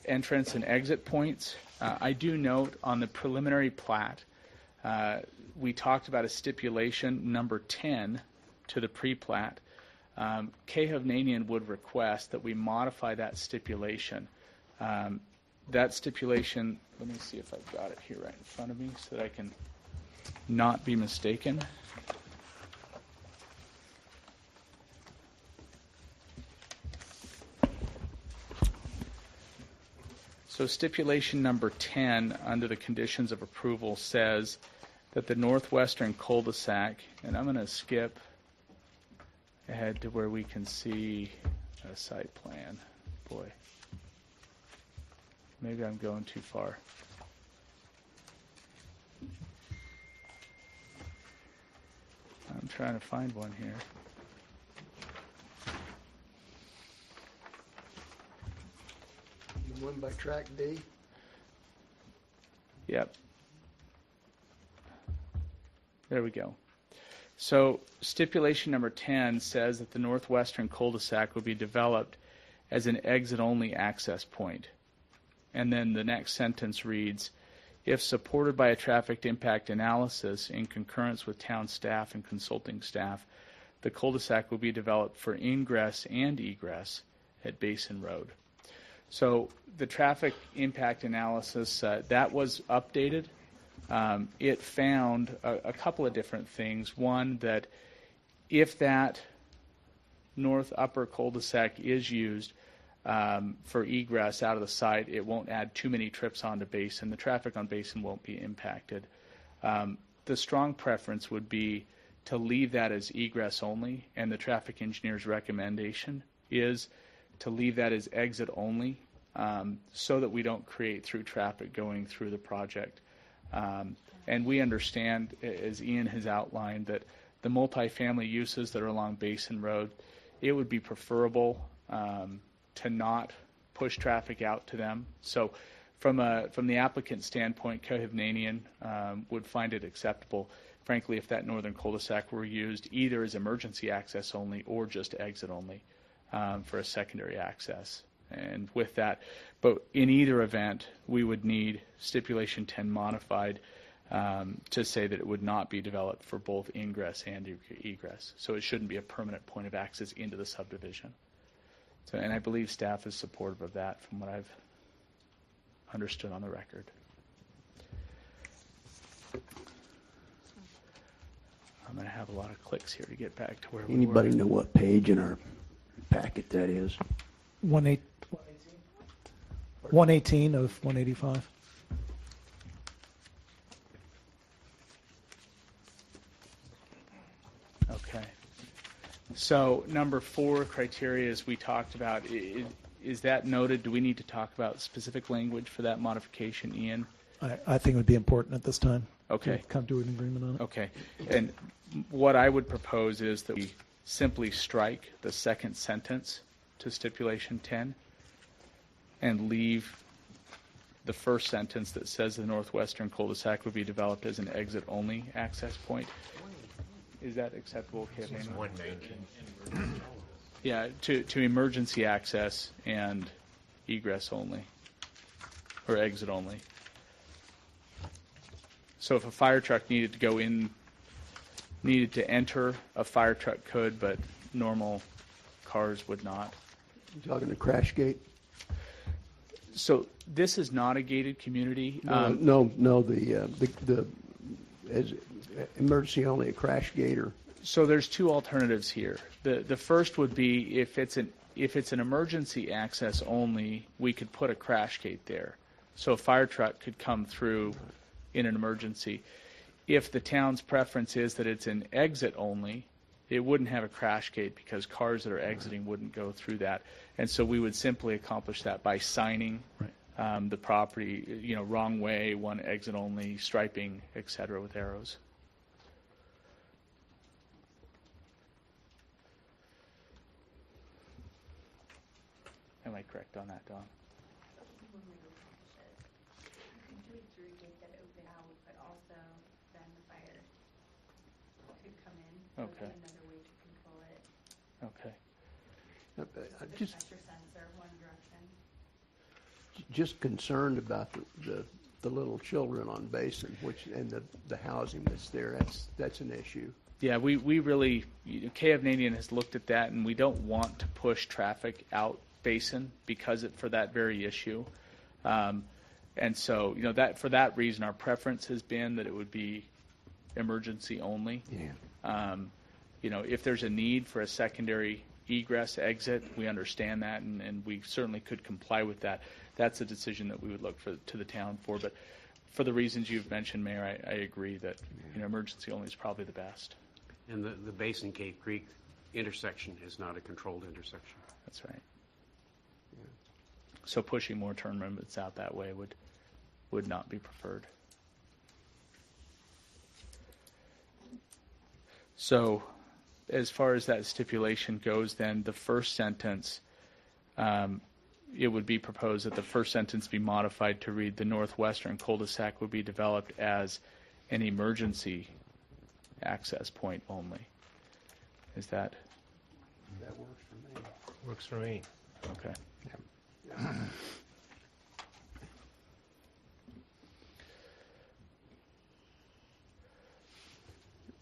Entrance and exit points. I do note on the preliminary plat, we talked about a stipulation, number 10, to the pre-plat. Kay Hovnanian would request that we modify that stipulation. That stipulation, let me see if I've got it here right in front of me so that I can not be mistaken. So stipulation number 10 under the conditions of approval says that the northwestern cul-de-sac, and I'm going to skip ahead to where we can see a site plan. Boy, maybe I'm going too far. I'm trying to find one here. One by track D. Yep. There we go. So stipulation number 10 says that the northwestern cul-de-sac will be developed as an exit-only access point. And then the next sentence reads, if supported by a traffic impact analysis in concurrence with town staff and consulting staff, the cul-de-sac will be developed for ingress and egress at Basin Road. So the traffic impact analysis, that was updated. It found a couple of different things. One, that if that north upper cul-de-sac is used, for egress out of the site. It won't add too many trips onto Basin. The traffic on Basin won't be impacted. The strong preference would be to leave that as egress only, and the traffic engineer's recommendation is to leave that as exit only, so that we don't create through traffic going through the project. And we understand, as Ian has outlined, that the multifamily uses that are along Basin Road, it would be preferable to not push traffic out to them. So from the applicant standpoint, Cohivnanian would find it acceptable, frankly, if that northern cul-de-sac were used either as emergency access only or just exit only for a secondary access. And with that, but in either event, we would need stipulation 10 modified to say that it would not be developed for both ingress and egress. So it shouldn't be a permanent point of access into the subdivision. So, and I believe staff is supportive of that from what I've understood on the record. I'm going to have a lot of clicks here to get back to where we were. Anybody know what page in our packet that is? 118 of 185. Okay. So number 4 criteria, as we talked about, is that noted? Do we need to talk about specific language for that modification, Ian? I think it would be important at this time. Okay. To come to an agreement on it. Okay. And what I would propose is that we simply strike the second sentence to stipulation 10 and leave the first sentence that says the northwestern cul-de-sac would be developed as an exit-only access point. Is that acceptable, Kevin? Yeah, to emergency access and egress only, or exit only. So if a fire truck needed to enter, a fire truck could, but normal cars would not. You talking a crash gate? So this is not a gated community. No, the as emergency only, a crash gate or. So there's 2 alternatives here. The first would be if it's an emergency access only, we could put a crash gate there, so a fire truck could come through in an emergency. If the town's preference is that it's an exit only, it wouldn't have a crash gate because cars that are exiting wouldn't go through that. And so we would simply accomplish that by signing the property, wrong way, one exit only, striping, et cetera, with arrows. Am I correct on that, Don? Okay. Another way to control it. Okay. Just Pressure sensor, one direction. just concerned about the little children on Basin, and the housing that's there. That's an issue. Yeah, we really, Cohivnanian has looked at that, and we don't want to push traffic out Basin for that very issue. And so, that for that reason, our preference has been that it would be emergency only. Yeah. If there's a need for a secondary egress exit, we understand that, and we certainly could comply with that. That's a decision that we would look to the town for. But for the reasons you've mentioned, Mayor, I agree that emergency only is probably the best. And the Basin Cave Creek intersection is not a controlled intersection. That's right. Yeah. So pushing more turn limits out that way would not be preferred. So as far as that stipulation goes, then the first sentence, it would be proposed that the first sentence be modified to read the northwestern cul-de-sac would be developed as an emergency access point only. Is that? That works for me. Works for me. Okay. Yeah.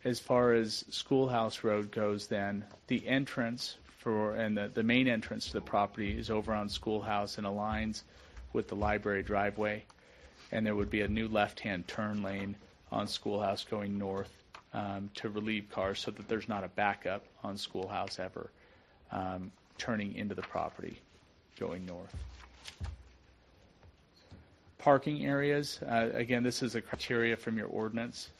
As far as Schoolhouse Road goes, then the entrance the main entrance to the property is over on Schoolhouse and aligns with the library driveway, and there would be a new left-hand turn lane on Schoolhouse going north to relieve cars so that there's not a backup on Schoolhouse ever turning into the property. going north. Parking areas, again, this is a criteria from your ordinance.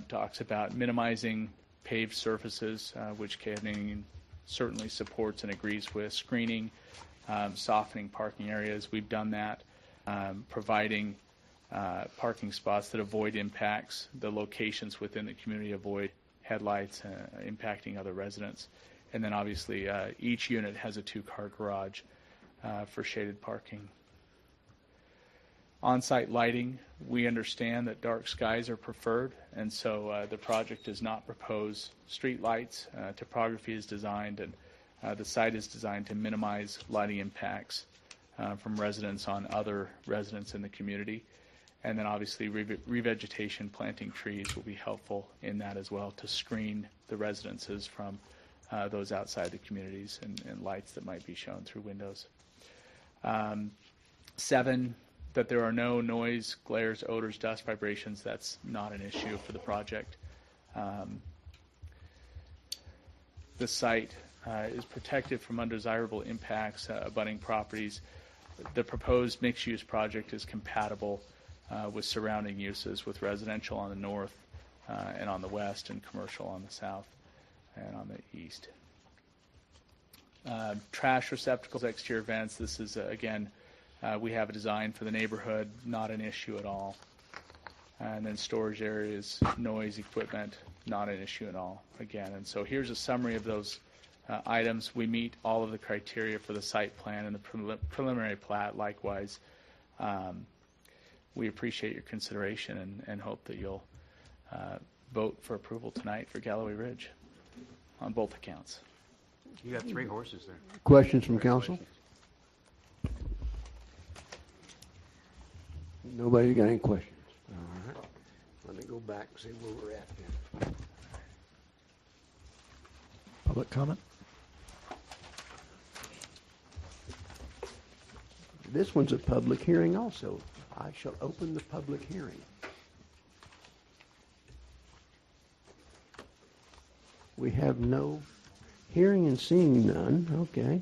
Talks about minimizing paved surfaces, which Canadian certainly supports and agrees with. Screening, softening parking areas, we've done that. Providing parking spots that avoid impacts, the locations within the community avoid headlights impacting other residents. And then obviously each unit has a 2-car garage for shaded parking. On-site lighting, we understand that dark skies are preferred, and so the project does not propose street lights. Topography is designed, and the site is designed to minimize lighting impacts from residents on other residents in the community. And then obviously revegetation, planting trees will be helpful in that as well to screen the residences from those outside the communities and lights that might be shown through windows. 7, that there are no noise, glares, odors, dust, vibrations. That's not an issue for the project. The site is protected from undesirable impacts abutting properties. The proposed mixed-use project is compatible with surrounding uses, with residential on the north and on the west, and commercial on the south and on the east. Trash receptacles, exterior vents. This is, again, we have a design for the neighborhood, not an issue at all. And then storage areas, noise, equipment, not an issue at all, again. And so here's a summary of those items. We meet all of the criteria for the site plan and the preliminary plat. Likewise, we appreciate your consideration and hope that you'll vote for approval tonight for Galloway Ridge on both accounts. You got 3 horses there. Questions from council? Nobody's got any questions. All right. Let me go back and see where we're at then. Public comment? This one's a public hearing also. I shall open the public hearing. We have no hearing and seeing none. Okay.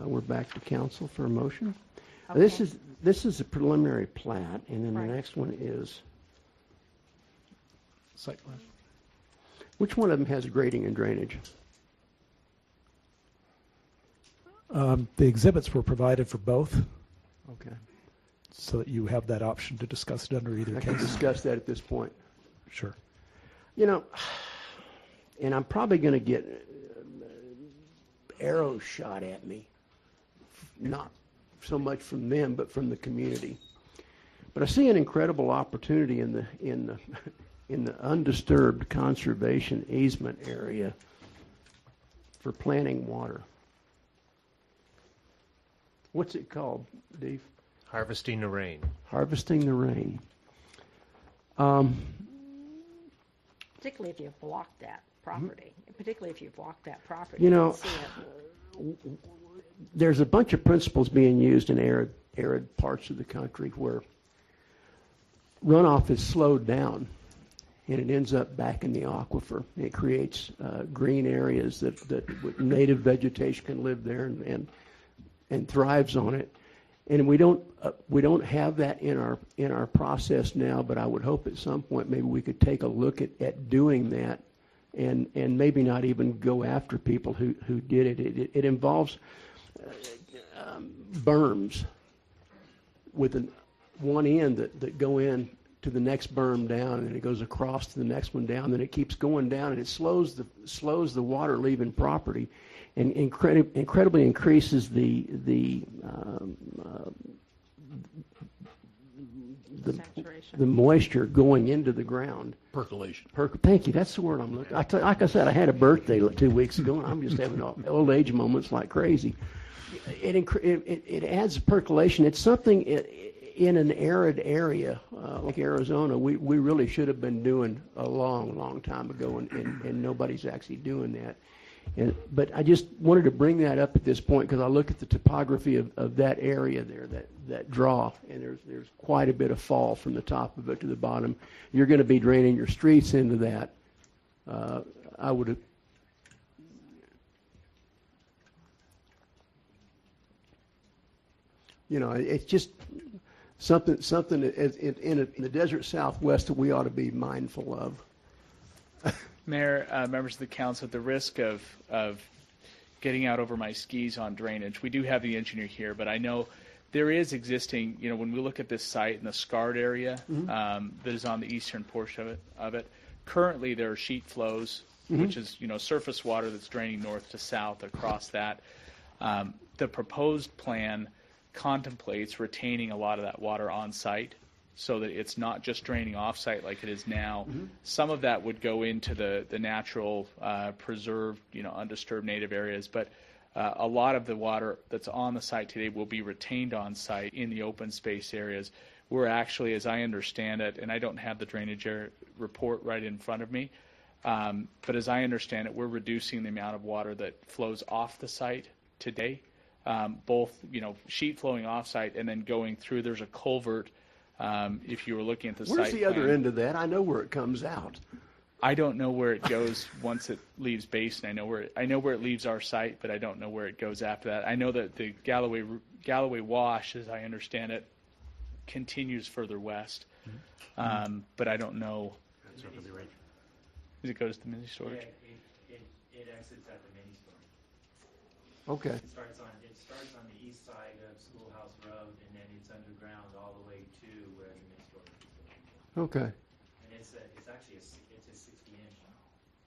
We're back to council for a motion. Okay. This is a preliminary plat, and then Right. the next one is, Site plan. which one of them has grading and drainage? The exhibits were provided for both, Okay. so that you have that option to discuss it under either I can case. discuss that at this point. Sure. You know, and I'm probably going to get arrows shot at me, not so much from them, but from the community. But I see an incredible opportunity in the undisturbed conservation easement area for planting water. What's it called, Dave? Harvesting the rain. Harvesting the rain. Particularly if you've blocked that property. Particularly if you've blocked that property. You know, can see it. there's a bunch of principles being used in arid parts of the country where runoff is slowed down and it ends up back in the aquifer. It creates green areas that native vegetation can live there and thrives on it. And we don't have that in our process now, but I would hope at some point maybe we could take a look at doing that and maybe not even go after people who did it. It involves berms with one end that go in to the next berm down, and it goes across to the next one down, then it keeps going down, and it slows the water leaving property, and incredibly increases the moisture going into the ground. Percolation. Thank you. That's the word I'm looking. Like I said, I had a birthday 2 weeks ago, and I'm just having old age moments like crazy. It adds percolation. It's something in an arid area like Arizona we really should have been doing a long time ago, and nobody's actually doing that. But I just wanted to bring that up at this point because I look at the topography of that area there, that draw, and there's quite a bit of fall from the top of it to the bottom. You're going to be draining your streets into that. I would It's just something in the desert Southwest that we ought to be mindful of. Mayor, members of the council, at the risk of getting out over my skis on drainage, we do have the engineer here, but I know there is existing, when we look at this site in the scarred area that is on the eastern portion of it, currently there are sheet flows, which is, surface water that's draining north to south across that. The proposed plan contemplates retaining a lot of that water on site so that it's not just draining off site like it is now. Some of that would go into the natural preserved, undisturbed native areas, but a lot of the water that's on the site today will be retained on site in the open space areas. We're actually, as I understand it, and I don't have the drainage area report right in front of me, but as I understand it, we're reducing the amount of water that flows off the site today, both sheet flowing off site and then going through. There's a culvert. If you were looking at the site Where's the other end of that? I know where it comes out. I don't know where it goes once it leaves Basin. I know where it leaves our site, but I don't know where it goes after that. I know that the Galloway Wash, as I understand it, continues further west, but I don't know. Does it go to the mini storage? Yeah, it exits at the mini storage. Okay. It starts on the east side of Schoolhouse Road, and then it's underground all the way to where the mini storage is. Okay. And it's actually it's a 60-inch.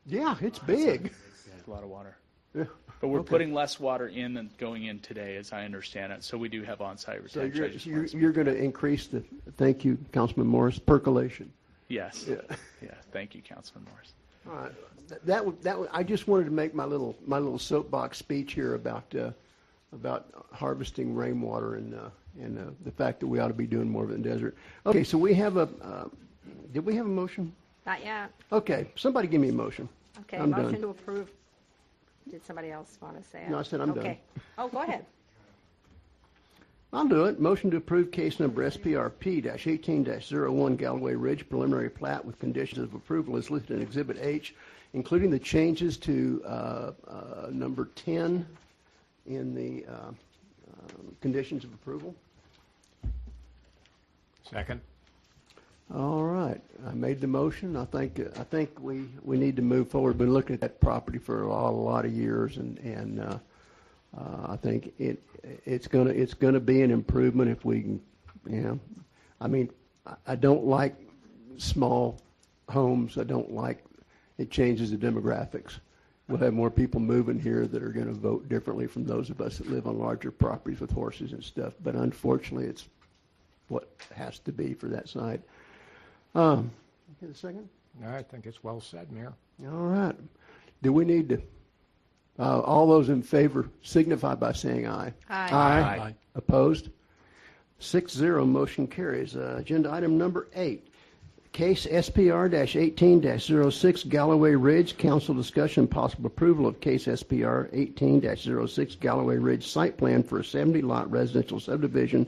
Yeah, it's big. It's a lot of water. Yeah. But we're putting less water in than going in today, as I understand it. So we do have on-site retention. So you're going to increase the, thank you, Councilman Morris, percolation. Yes. Yeah. Yeah. Thank you, Councilman Morris. All right. I just wanted to make my little soapbox speech here about harvesting rainwater and the fact that we ought to be doing more of it in the desert. Okay, so we have did we have a motion? Not yet. Okay, somebody give me a motion. Okay, I'm motion done. to approve. Did somebody else want to say it? No, I said I'm done. Okay. Oh, go ahead. I'll do it. Motion to approve case number SPRP-18-01 Galloway Ridge preliminary plat with conditions of approval is listed in Exhibit H, including the changes to number 10 in the conditions of approval. Second. All right. I made the motion. I think we need to move forward. Been looking at that property for a lot of years, and I think it's gonna be an improvement if we can. I mean, I don't like small homes. I don't like it changes the demographics. We'll have more people moving here that are going to vote differently from those of us that live on larger properties with horses and stuff. But unfortunately, it's what has to be for that site. Get a second? I think it's well said, Mayor. All right. Do we need to? All those in favor signify by saying aye. Aye. Aye. Opposed? 6-0, motion carries. Agenda item number 8. Case SPR-18-06 Galloway Ridge. Council discussion and possible approval of case SPR 18-06 Galloway Ridge site plan for a 70-lot residential subdivision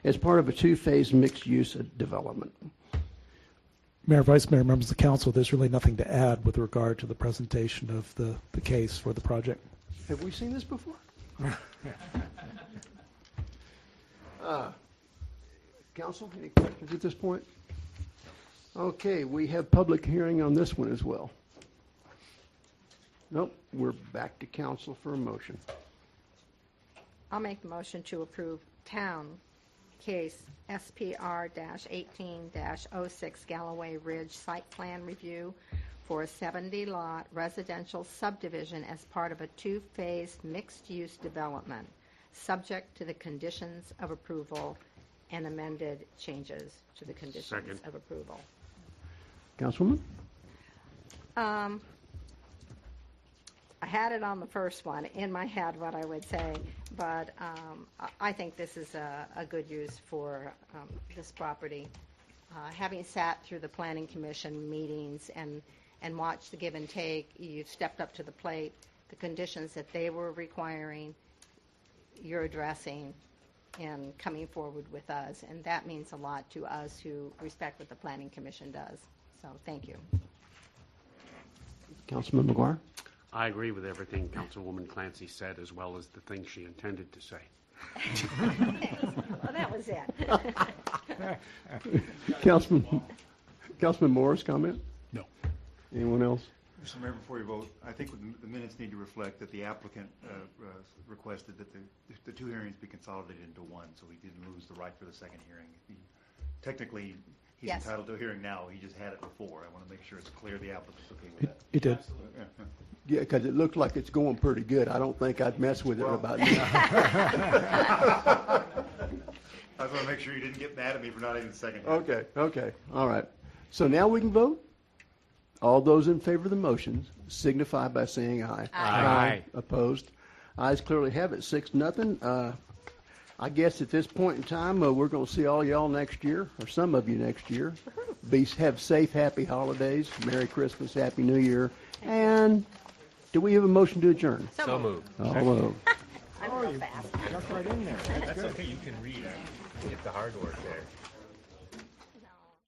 as part of a 2-phase mixed-use development. Mayor, Vice Mayor, members of the council, there's really nothing to add with regard to the presentation of the case for the project. Have we seen this before? Council, any questions at this point? Okay, we have public hearing on this one as well. Nope, we're back to council for a motion. I'll make the motion to approve town case SPR-18-06 Galloway Ridge site plan review for a 70-lot residential subdivision as part of a 2-phase mixed-use development, subject to the conditions of approval and amended changes to the conditions of approval. Councilwoman? I had it on the first one in my head what I would say, but I think this is a good use for this property. Having sat through the Planning Commission meetings and watched the give and take, you've stepped up to the plate. The conditions that they were requiring, you're addressing and coming forward with us, and that means a lot to us who respect what the Planning Commission does. So thank you. Councilman McGuire? I agree with everything Councilwoman Clancy said, as well as the things she intended to say. was it. Councilman Morris, comment? No. Anyone else? Mr. Mayor, before you vote, I think the minutes need to reflect that the applicant requested that the two hearings be consolidated into one, so he didn't lose the right for the second hearing. Technically, he's Yes. entitled to a hearing now. He just had it before. I want to make sure it's clear the applicant's okay with that. He did. Yeah, because it looked like it's going pretty good. I don't think I'd mess with it about that. I just want to make sure you didn't get mad at me for not having the second. Okay, all right. So now we can vote? All those in favor of the motions signify by saying aye. Aye. Opposed? Ayes clearly have it, 6-0. I guess at this point in time, we're going to see all y'all next year, or some of you next year. Have safe, happy holidays. Merry Christmas, Happy New Year. And do we have a motion to adjourn? So moved. Although, I'm real fast. Jump right in there. That's okay. You can read. Get the hard work there.